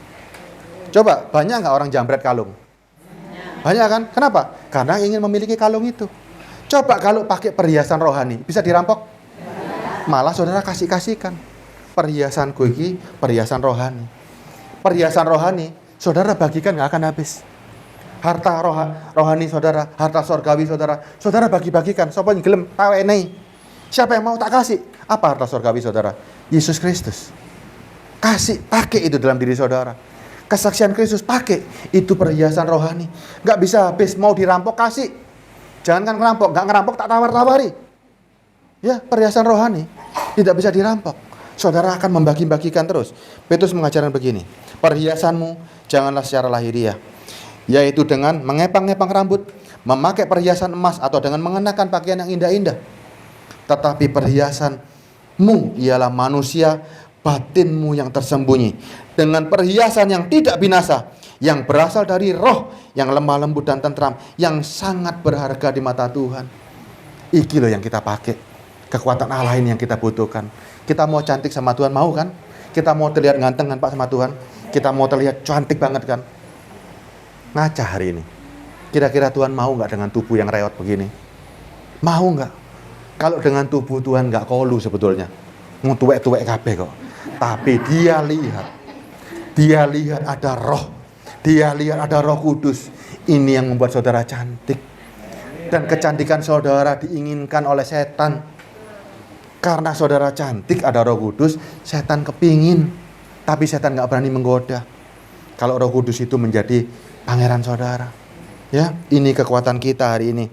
Coba, banyak nggak orang jambret kalung? Banyak kan? Kenapa? Karena ingin memiliki kalung itu. Coba kalau pakai perhiasan rohani, bisa dirampok? Malah saudara kasih-kasihkan. Perhiasanku ini perhiasan rohani. Perhiasan rohani, saudara bagikan nggak akan habis. Harta rohani saudara, harta surgawi saudara, saudara bagi-bagikan. Sapa yang gelem tawenei. Siapa yang mau tak kasih? Apa harta surgawi saudara? Yesus Kristus. Kasih, pakai itu dalam diri saudara. Kesaksian Kristus pakai, itu perhiasan rohani. Nggak bisa habis, mau dirampok kasih. Jangan kan ngerampok, nggak ngerampok tak tawar-tawari. Ya, perhiasan rohani tidak bisa dirampok. Saudara akan membagi-bagikan terus. Petrus mengajarkan begini, perhiasanmu janganlah secara lahiriah, yaitu dengan mengepang-ngepang rambut, memakai perhiasan emas, atau dengan mengenakan pakaian yang indah-indah. Tetapi perhiasanmu ialah manusia batinmu yang tersembunyi, dengan perhiasan yang tidak binasa, yang berasal dari roh yang lemah lembut dan tentram, yang sangat berharga di mata Tuhan. Iki loh yang kita pakai. Kekuatan Allah ini yang kita butuhkan. Kita mau cantik sama Tuhan, mau kan? Kita mau terlihat ganteng kan Pak sama Tuhan? Kita mau terlihat cantik banget kan? Ngaca hari ini. Kira-kira Tuhan mau nggak dengan tubuh yang reot begini? Mau nggak? Kalau dengan tubuh Tuhan nggak kolu sebetulnya. Tuwek-tuwek kabeh kok. Tapi dia lihat ada roh. Dia lihat ada Roh Kudus. Ini yang membuat saudara cantik. Dan kecantikan saudara diinginkan oleh setan. Karena saudara cantik, ada Roh Kudus, setan kepingin. Tapi setan nggak berani menggoda. Kalau Roh Kudus itu menjadi pangeran saudara. Ya, ini kekuatan kita hari ini.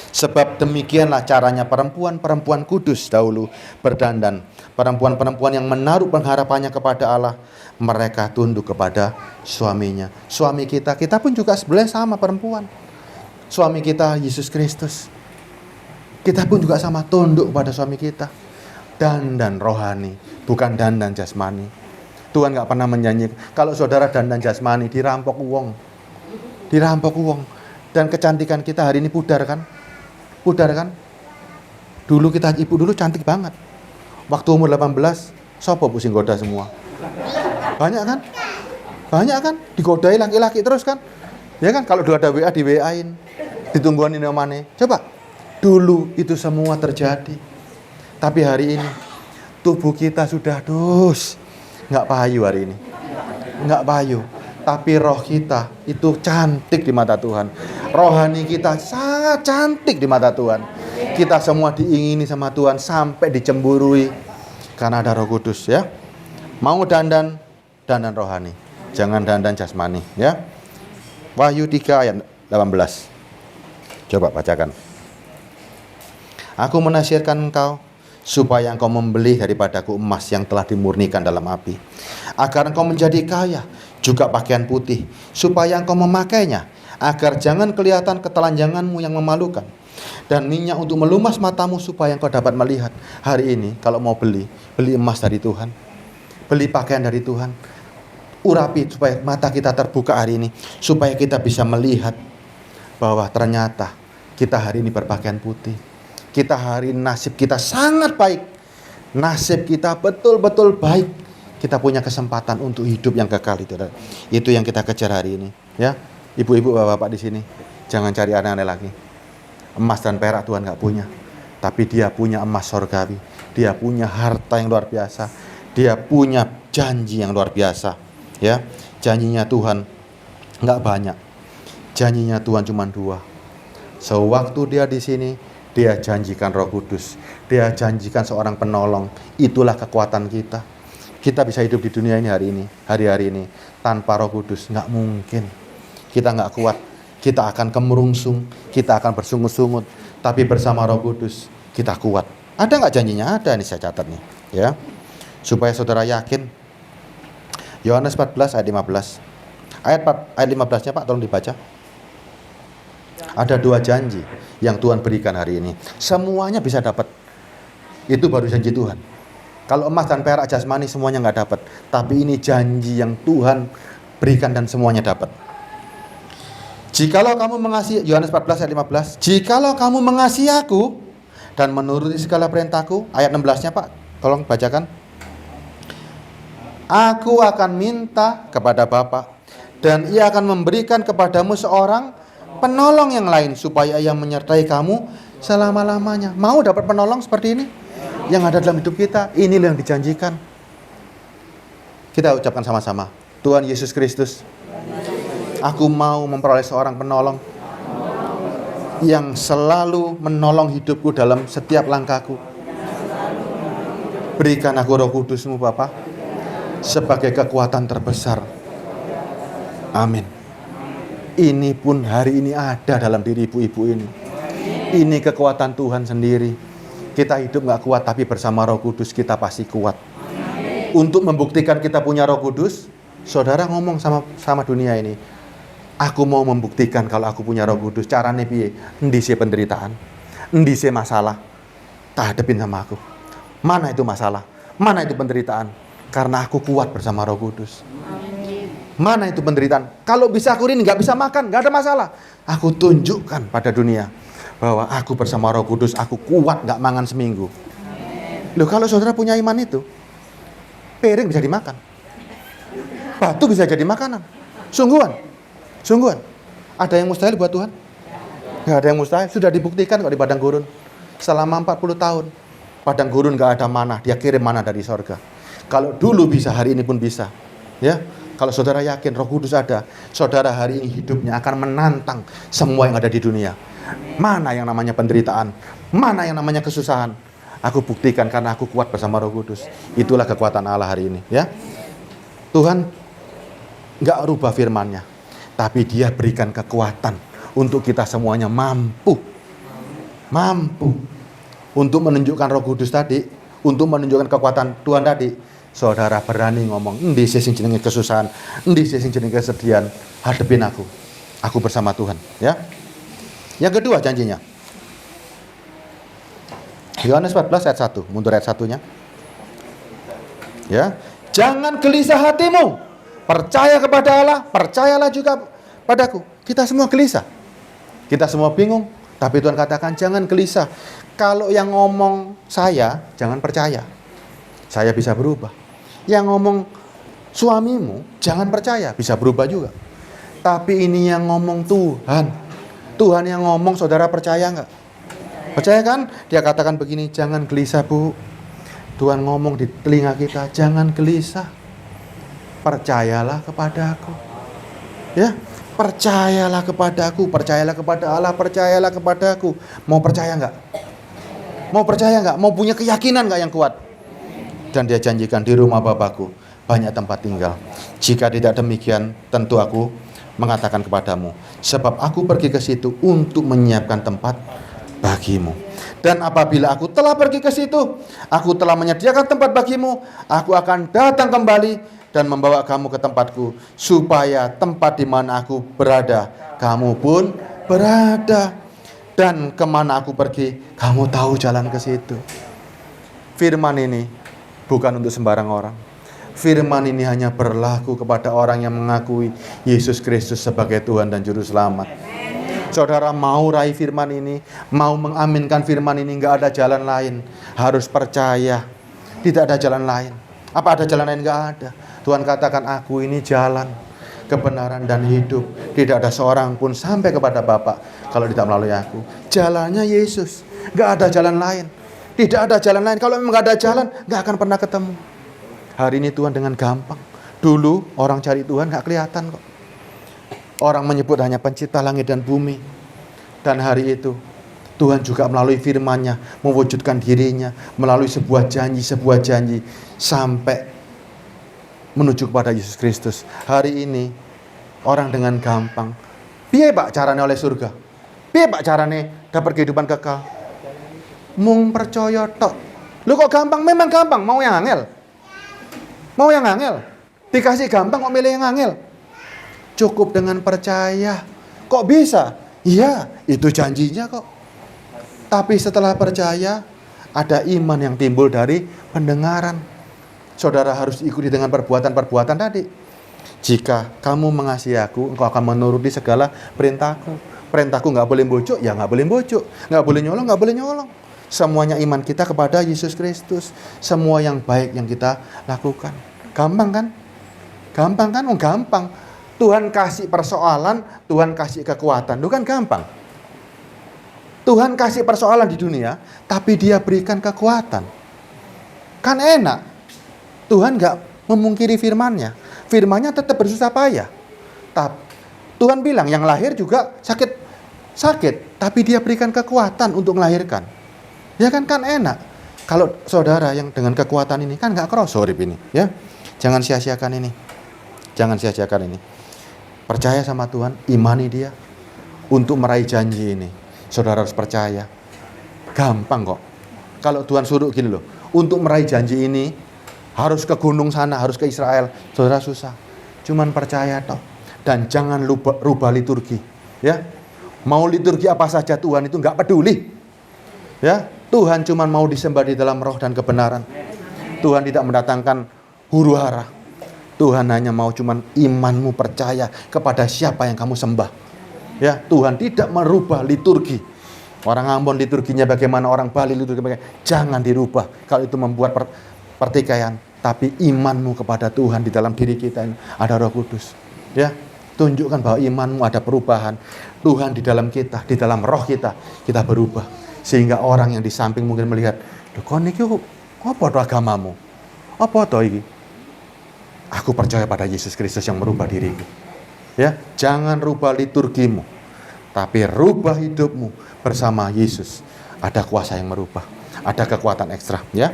Sebab demikianlah caranya perempuan-perempuan kudus dahulu berdandan. Perempuan-perempuan yang menaruh pengharapannya kepada Allah, mereka tunduk kepada suaminya. Suami kita pun juga sebenarnya sama perempuan. Suami kita Yesus Kristus. Kita pun juga sama tunduk kepada suami kita. Dandan rohani, bukan dandan jasmani. Tuhan gak pernah menjanjikan kalau saudara dandan jasmani dirampok uang. Dan kecantikan kita hari ini pudar kan? Dulu ibu dulu cantik banget. Waktu umur 18, sopo pusing goda semua. Banyak kan? Digodai laki-laki terus kan? Ya kan, kalau udah ada WA di WA-in, ditungguin ini omane. Coba. Dulu itu semua terjadi. Tapi hari ini tubuh kita sudah nggak payu hari ini. Nggak payu. Tapi roh kita itu cantik di mata Tuhan. Rohani kita sangat cantik di mata Tuhan. Kita semua diingini sama Tuhan sampai dicemburui karena ada Roh Kudus ya. Mau dandan rohani, jangan dandan jasmani ya. Wahyu 3 ayat 18. Coba bacakan. Aku menasihatkan engkau supaya engkau membeli daripadaku emas yang telah dimurnikan dalam api, agar engkau menjadi kaya, juga pakaian putih, supaya engkau memakainya, agar jangan kelihatan ketelanjanganmu yang memalukan, dan minyak untuk melumas matamu supaya engkau dapat melihat. Hari ini kalau mau beli emas dari Tuhan, beli pakaian dari Tuhan, urapi supaya mata kita terbuka hari ini, supaya kita bisa melihat bahwa ternyata kita hari ini berpakaian putih. Kita hari ini nasib kita sangat baik. Nasib kita betul-betul baik. Kita punya kesempatan untuk hidup yang kekal itu. Itu yang kita kejar hari ini, ya. Ibu-ibu, bapak-bapak di sini, jangan cari aneh-aneh lagi. Emas dan perak Tuhan nggak punya, tapi Dia punya emas sorgawi. Dia punya harta yang luar biasa. Dia punya janji yang luar biasa, ya. Janjinya Tuhan nggak banyak. Janjinya Tuhan cuma 2. Sewaktu Dia di sini, Dia janjikan Roh Kudus. Dia janjikan seorang penolong. Itulah kekuatan kita. Kita bisa hidup di dunia ini hari-hari ini tanpa Roh Kudus nggak mungkin. Kita nggak kuat. Kita akan kemerungsung. Kita akan bersungut-sungut. Tapi bersama Roh Kudus kita kuat. Ada nggak janjinya? Ada, ini saya catat nih, ya. Supaya saudara yakin. Yohanes 14 ayat 15. Ayat 15-nya Pak tolong dibaca. Ada 2 janji yang Tuhan berikan hari ini. Semuanya bisa dapat. Itu baru janji Tuhan. Kalau emas dan perak jasmani semuanya nggak dapat. Tapi ini janji yang Tuhan berikan dan semuanya dapat. Jikalau kamu mengasihi, Yohanes 14 ayat 15. Jikalau kamu mengasihi aku dan menuruti segala perintahku. Ayat 16-nya Pak, tolong bacakan. Aku akan minta kepada Bapa, dan Ia akan memberikan kepadamu seorang penolong yang lain, supaya Ia menyertai kamu selama-lamanya. Mau dapat penolong seperti ini? Yang ada dalam hidup kita, inilah yang dijanjikan. Kita ucapkan sama-sama. Tuhan Yesus Kristus, aku mau memperoleh seorang penolong yang selalu menolong hidupku dalam setiap langkahku. Berikan aku Roh Kudus-Mu Bapa, sebagai kekuatan terbesar. Amin. Ini pun hari ini ada dalam diri ibu-ibu ini. Ini kekuatan Tuhan sendiri. Kita hidup gak kuat, tapi bersama Roh Kudus kita pasti kuat. Untuk membuktikan kita punya Roh Kudus, saudara ngomong sama dunia ini, aku mau membuktikan kalau aku punya Roh Kudus. Caranya piye? Endi sih penderitaan? Endi sih masalah? Tak hadapin sama aku. Mana itu masalah? Mana itu penderitaan? Karena aku kuat bersama Roh Kudus. Mana itu penderitaan? Kalau bisa aku ini gak bisa makan, gak ada masalah. Aku tunjukkan pada dunia bahwa aku bersama Roh Kudus, aku kuat gak mangan seminggu. Loh, kalau saudara punya iman itu, piring bisa dimakan, batu bisa jadi makanan. Sungguhan. Ada yang mustahil buat Tuhan? Gak ada yang mustahil. Sudah dibuktikan kok di padang gurun. selama 40 tahun. Padang gurun gak ada mana, dia kirim mana dari sorga. Kalau dulu bisa, hari ini pun bisa. Ya, kalau saudara yakin Roh Kudus ada, saudara hari ini hidupnya akan menantang semua yang ada di dunia. Mana yang namanya penderitaan, mana yang namanya kesusahan, aku buktikan karena aku kuat bersama Roh Kudus. Itulah kekuatan Allah hari ini. Ya, Tuhan gak rubah firman-Nya, tapi Dia berikan kekuatan untuk kita semuanya mampu untuk menunjukkan Roh Kudus tadi, untuk menunjukkan kekuatan Tuhan tadi. Saudara berani ngomong, endi sing jenenge kesusahan, endi sing jenenge kesedihan, hadepin aku bersama Tuhan. Ya, yang kedua janjinya, Yohanes 14 ayat 1, mundur ayat 1-nya. Ya, jangan gelisah hatimu, percaya kepada Allah, percayalah juga padaku. Kita semua gelisah, kita semua bingung, tapi Tuhan katakan jangan gelisah. Kalau yang ngomong saya, jangan percaya, saya bisa berubah. Yang ngomong suamimu, jangan percaya, bisa berubah juga. Tapi ini yang ngomong Tuhan. Tuhan yang ngomong, saudara percaya nggak? Percaya kan? Dia katakan begini, jangan gelisah bu. Tuhan ngomong di telinga kita, jangan gelisah. Percayalah kepadaku. Ya, percayalah kepadaku, percayalah kepada Allah, percayalah kepadaku. Mau percaya nggak? Mau percaya nggak? Mau punya keyakinan nggak yang kuat? Dan Dia janjikan di rumah Bapakku banyak tempat tinggal. Jika tidak demikian, tentu aku mengatakan kepadamu, sebab aku pergi ke situ untuk menyiapkan tempat bagimu. Dan apabila aku telah pergi ke situ, aku telah menyediakan tempat bagimu, aku akan datang kembali dan membawa kamu ke tempatku, supaya tempat di mana aku berada, kamu pun berada. Dan kemana aku pergi, kamu tahu jalan ke situ. Firman ini bukan untuk sembarang orang. Firman ini hanya berlaku kepada orang yang mengakui Yesus Kristus sebagai Tuhan dan Juru Selamat. Saudara mau raih firman ini, mau mengaminkan firman ini, nggak ada jalan lain. Harus percaya, tidak ada jalan lain. Apa ada jalan lain? Nggak ada. Tuhan katakan, aku ini jalan, kebenaran dan hidup. Tidak ada seorang pun sampai kepada Bapa kalau tidak melalui aku. Jalannya Yesus, nggak ada jalan lain. Tidak ada jalan lain. Kalau memang nggak ada jalan, nggak akan pernah ketemu. Hari ini Tuhan dengan gampang. Dulu orang cari Tuhan nggak kelihatan kok. Orang menyebut hanya pencipta langit dan bumi. Dan hari itu Tuhan juga melalui firman-Nya mewujudkan dirinya melalui sebuah janji sampai menuju kepada Yesus Kristus. Hari ini orang dengan gampang, piye Pak carane oleh surga? Piye Pak carane dapat kehidupan kekal? Mung percaya tok. Lu kok gampang? Memang gampang, mau yang angel. Mau yang angel. Dikasih gampang kok milih yang angel. Cukup dengan percaya. Kok bisa? Iya, itu janjinya kok. Tapi setelah percaya, ada iman yang timbul dari pendengaran. Saudara harus ikuti dengan perbuatan-perbuatan tadi. Jika kamu mengasihi aku, engkau akan menuruti segala perintahku. Perintahku nggak boleh bocok, ya nggak boleh bocok. Nggak boleh nyolong, nggak boleh nyolong. Semuanya iman kita kepada Yesus Kristus. Semua yang baik yang kita lakukan. Gampang kan? Gampang kan? Oh gampang. Tuhan kasih persoalan, Tuhan kasih kekuatan. Itu kan gampang. Tuhan kasih persoalan di dunia, tapi Dia berikan kekuatan. Kan enak. Tuhan nggak memungkiri firman-Nya. Firman-Nya tetap bersusah payah. Tuhan bilang yang lahir juga sakit, tapi Dia berikan kekuatan untuk melahirkan. Ya kan enak. Kalau saudara yang dengan kekuatan ini kan nggak kroso hidup ini, ya. Jangan sia-siakan ini. Jangan sia-siakan ini. Percaya sama Tuhan, imani Dia untuk meraih janji ini. Saudara harus percaya. Gampang kok. Kalau Tuhan suruh gini loh, untuk meraih janji ini harus ke gunung sana, harus ke Israel. Saudara susah. Cuman percaya toh. Dan jangan lupa rubah liturgi, ya. Mau liturgi apa saja Tuhan itu nggak peduli. Ya, Tuhan cuma mau disembah di dalam roh dan kebenaran. Tuhan tidak mendatangkan huru hara. Tuhan hanya mau cuman imanmu percaya kepada siapa yang kamu sembah. Ya, Tuhan tidak merubah liturgi. Orang Ambon liturginya bagaimana, orang Bali liturginya bagaimana. Jangan dirubah kalau itu membuat pertikaian. Tapi imanmu kepada Tuhan di dalam diri kita ini ada Roh Kudus. Ya, tunjukkan bahwa imanmu ada perubahan. Tuhan di dalam kita, di dalam roh kita berubah. Sehingga orang yang di samping mungkin melihat, "Lho kon iki apa to agamamu? Apa to iki?" Aku percaya pada Yesus Kristus yang merubah diriku. Ya, jangan rubah liturgimu, tapi rubah hidupmu bersama Yesus. Ada kuasa yang merubah, ada kekuatan ekstra, ya.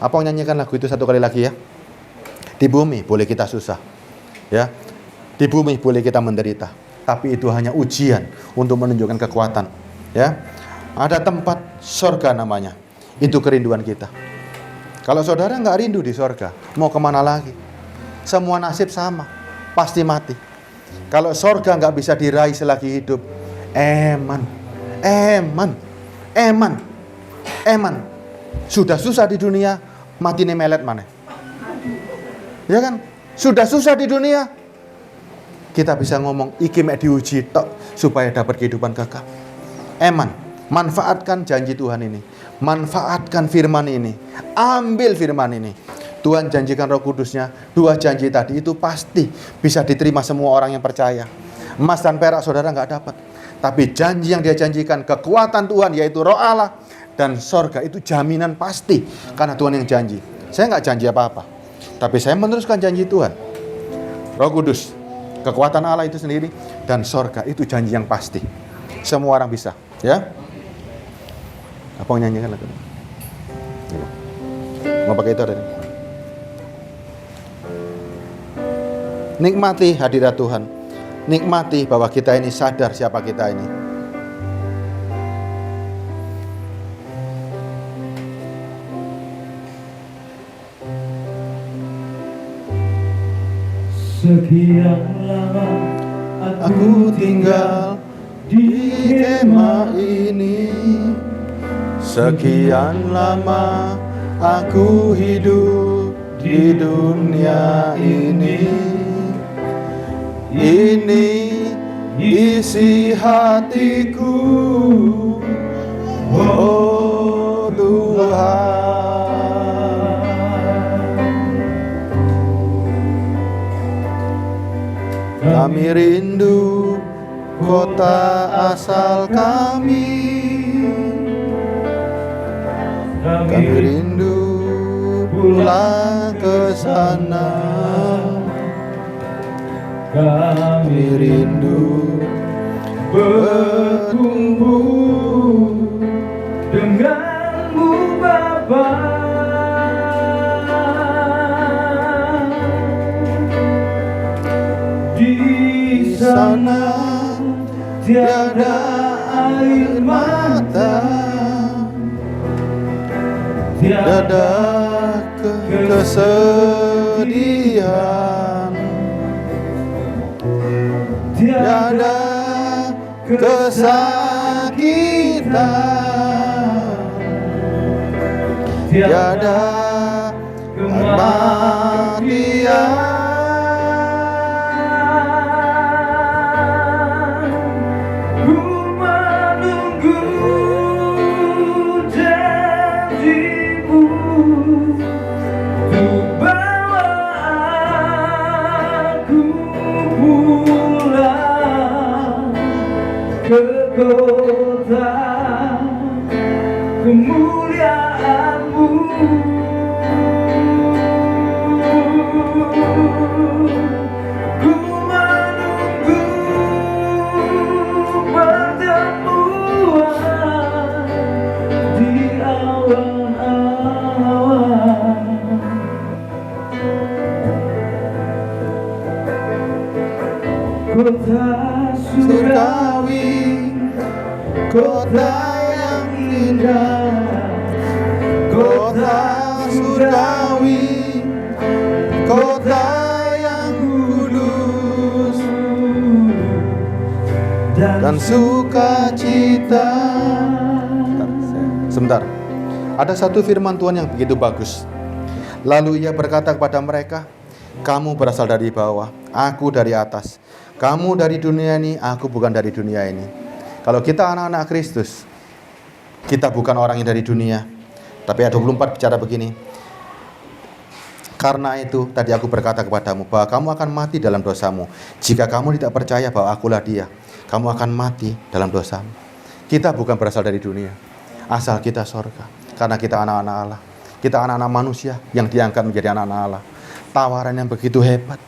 Apa nyanyikan lagu itu satu kali lagi ya? Di bumi boleh kita susah, ya. Di bumi boleh kita menderita, tapi itu hanya ujian untuk menunjukkan kekuatan, ya. Ada tempat sorga namanya, itu kerinduan kita. Kalau saudara nggak rindu di sorga, mau kemana lagi? Semua nasib sama, pasti mati. Kalau sorga nggak bisa diraih selagi hidup, eman. Sudah susah di dunia, mati nih melet mana? Ya kan? Sudah susah di dunia, kita bisa ngomong iki mek diuji tok supaya dapat kehidupan kekal. Eman, manfaatkan janji Tuhan ini, manfaatkan firman ini, ambil firman ini. Tuhan janjikan Roh Kudusnya, 2 janji tadi itu pasti bisa diterima semua orang yang percaya. Emas dan perak saudara nggak dapat, tapi janji yang dia janjikan, kekuatan Tuhan yaitu Roh Allah dan sorga itu jaminan pasti, karena Tuhan yang janji. Saya nggak janji apa-apa, tapi saya meneruskan janji Tuhan. Roh Kudus, kekuatan Allah itu sendiri, dan sorga itu janji yang pasti. Semua orang bisa, ya. Apa yang nyanyikan lagu ini? Mau pakai itu ada nih. Nikmati hadirat Tuhan. Nikmati bahwa kita ini sadar siapa kita ini. Sekian lama Aku tinggal di kemah ini. Sekian lama aku hidup di dunia ini. Ini isi hatiku, oh Tuhan. Kami rindu kota asal kami. Kami rindu pulang ke sana. Kami rindu berkumpul denganmu Bapa. Di sana tiada air mata, tiada kesedihan, tiada kesakitan, tiada kematian. Ku menunggu janjimu untuk bawa aku pulang ke kota kemuliaan-Mu. Ku menunggu pertemuan di awan-awan. Kota surgawi, kota yang indah, kota surgawi, kota yang kudus dan sukacita. Sebentar. Ada satu firman Tuhan yang begitu bagus. Lalu ia berkata kepada mereka, kamu berasal dari bawah, aku dari atas. Kamu dari dunia ini, aku bukan dari dunia ini. Kalau kita anak-anak Kristus, kita bukan orang yang dari dunia. Tapi ayat 24 bicara begini. Karena itu tadi aku berkata kepadamu bahwa kamu akan mati dalam dosamu. Jika kamu tidak percaya bahwa akulah Dia, kamu akan mati dalam dosamu. Kita bukan berasal dari dunia. asal kita sorga. Karena kita anak-anak Allah. Kita anak-anak manusia yang diangkat menjadi anak-anak Allah. Tawaran yang begitu hebat.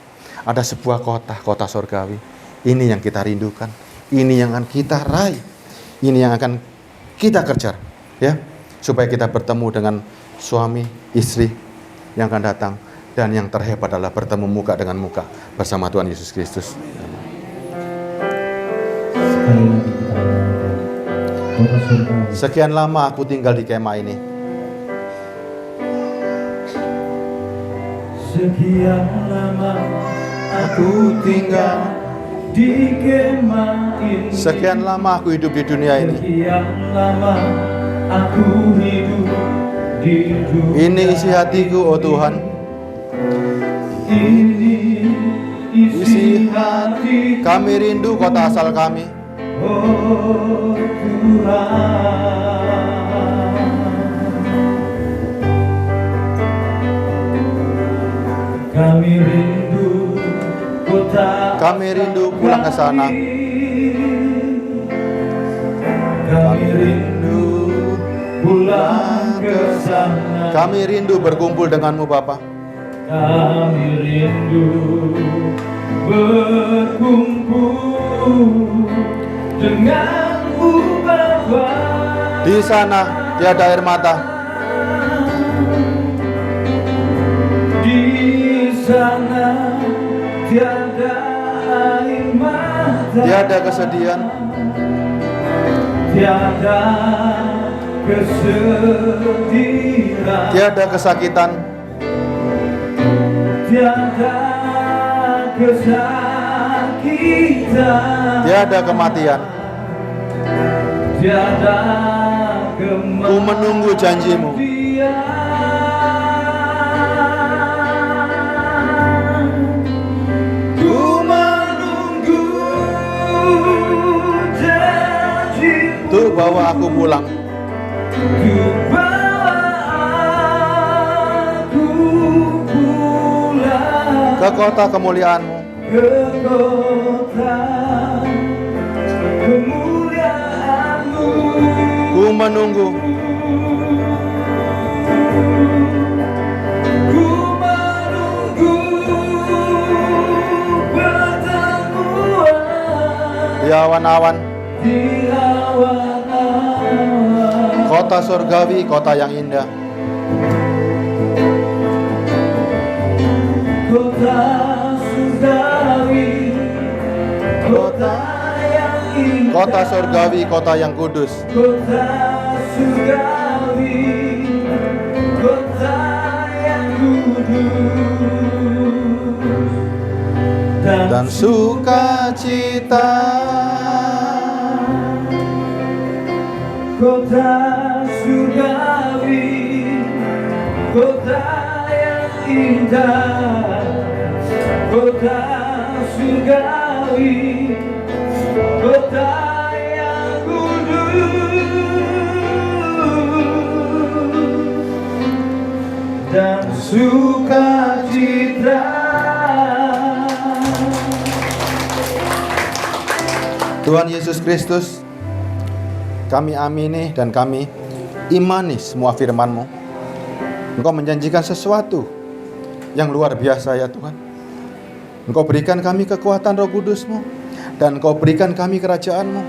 Ada sebuah kota sorgawi. Ini yang kita rindukan. Ini yang akan kita raih. Ini yang akan kita kejar. Ya, supaya kita bertemu dengan suami, istri yang akan datang. Dan yang terhebat adalah bertemu muka dengan muka bersama Tuhan Yesus Kristus. Sekian lama aku tinggal di kemah ini. Sekian lama aku tinggal di kemah ini. Sekian lama aku hidup di dunia ini. Sekian lama aku hidup di dunia. Ini isi hatiku, oh Tuhan. Ini isi hati. Kami rindu kota asal kami. Oh Tuhan. Kami rindu kota. Kami rindu pulang ke sana. Kami rindu pulang ke sana. Kami rindu berkumpul denganmu, Bapa. Kami rindu berkumpul denganmu, Bapa. Di sana tiada air mata. Di sana tiada air mata. Tiada kesedihan. Tiada kesedihan. Tiada kesakitan. Tiada kesakitan. Tiada kematian. Tiada kematian. Ku menunggu janjimu. Ku menunggu janjimu. Untuk bawa aku pulang. Ku bawa aku pulang Ke kota kemuliaan-Mu. ke kota kemuliaan-Mu. Ku menunggu. Ku menunggu pertemuan Di awan-awan. di awan-awan. Kota surgawi, kota yang indah. Kota surgawi, kota yang indah. Kota surgawi, kota yang kudus. Kota surgawi, kota yang kudus. Dan sukacita. Kota surgawi, kota yang indah. Kota surgawi, kota yang kudus. Dan sukacita. Tuhan Yesus Kristus, kami amini dan kami imani semua firman-Mu. Engkau menjanjikan sesuatu yang luar biasa ya Tuhan. Engkau berikan kami kekuatan Roh Kudus-Mu, dan Engkau berikan kami kerajaan-Mu,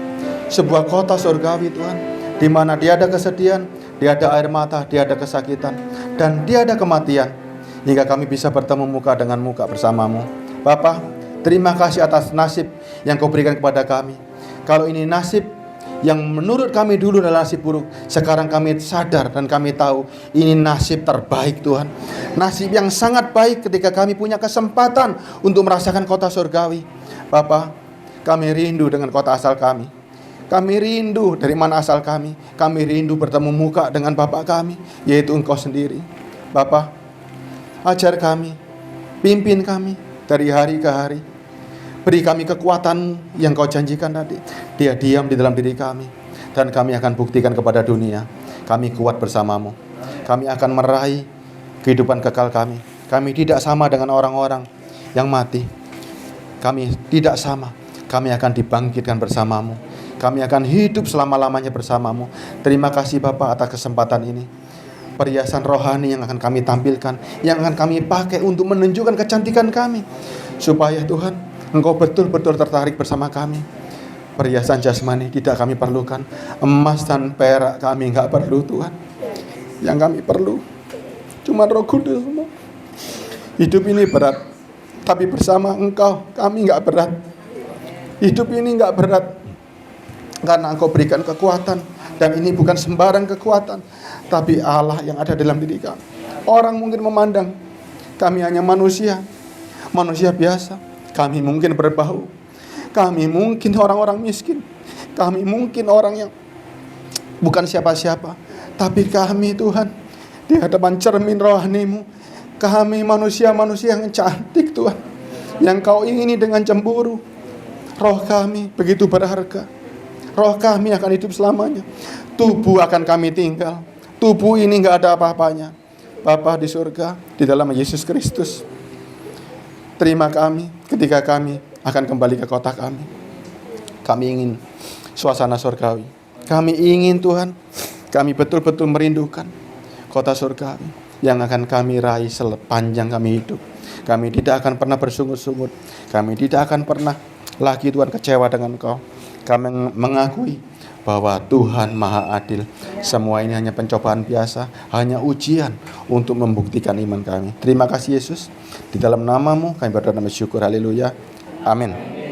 sebuah kota surgawi Tuhan, di mana tiada kesedihan, tiada air mata, tiada kesakitan, dan tiada kematian, hingga kami bisa bertemu muka dengan muka bersama-Mu. Bapa, terima kasih atas nasib yang Kau berikan kepada kami. Kalau ini nasib yang menurut kami dulu adalah nasib buruk, sekarang kami sadar dan kami tahu ini nasib terbaik Tuhan. Nasib yang sangat baik ketika kami punya kesempatan untuk merasakan kota surgawi. Bapa, kami rindu dengan kota asal kami. Kami rindu dari mana asal kami. Kami rindu bertemu muka dengan Bapa kami, yaitu Engkau sendiri. Bapa, ajar kami, pimpin kami dari hari ke hari. Beri kami kekuatan yang Kau janjikan tadi. Dia diam di dalam diri kami, dan kami akan buktikan kepada dunia kami kuat bersama-Mu. Kami akan meraih kehidupan kekal kami. Kami tidak sama dengan orang-orang yang mati. Kami tidak sama. Kami akan dibangkitkan bersama-Mu. Kami akan hidup selama-lamanya bersamamu. Terima kasih Bapa atas kesempatan ini. Perhiasan rohani yang akan kami tampilkan, yang akan kami pakai untuk menunjukkan kecantikan kami. Supaya Tuhan, Engkau betul-betul tertarik bersama kami. Perhiasan jasmani tidak kami perlukan. Emas dan perak kami enggak perlu Tuhan. Yang kami perlu cuma Roh Kudus. Hidup ini berat, tapi bersama Engkau kami enggak berat. Hidup ini enggak berat karena Engkau berikan kekuatan. Dan ini bukan sembarang kekuatan, tapi Allah yang ada dalam diri kami. Orang mungkin memandang kami hanya manusia biasa. Kami mungkin berbau, kami mungkin orang-orang miskin, kami mungkin orang yang bukan siapa-siapa. Tapi kami Tuhan, di hadapan cermin rohani-Mu, kami manusia-manusia yang cantik Tuhan, yang Kau ingini dengan cemburu. Roh kami begitu berharga. Roh kami akan hidup selamanya. Tubuh akan kami tinggal. Tubuh ini enggak ada apa-apanya. Bapa di surga, di dalam Yesus Kristus, terima kami ketika kami akan kembali ke kota kami. Kami ingin suasana surgawi. Kami ingin Tuhan, kami betul-betul merindukan kota surgawi yang akan kami raih sepanjang kami hidup. Kami tidak akan pernah bersungut-sungut. Kami tidak akan pernah lagi Tuhan kecewa dengan Kau. Kami mengakui bahwa Tuhan Maha Adil. Semua ini hanya pencobaan biasa, hanya ujian untuk membuktikan iman kami. Terima kasih Yesus. Di dalam nama-Mu kami berdoa dan bersyukur. Haleluya. Amin.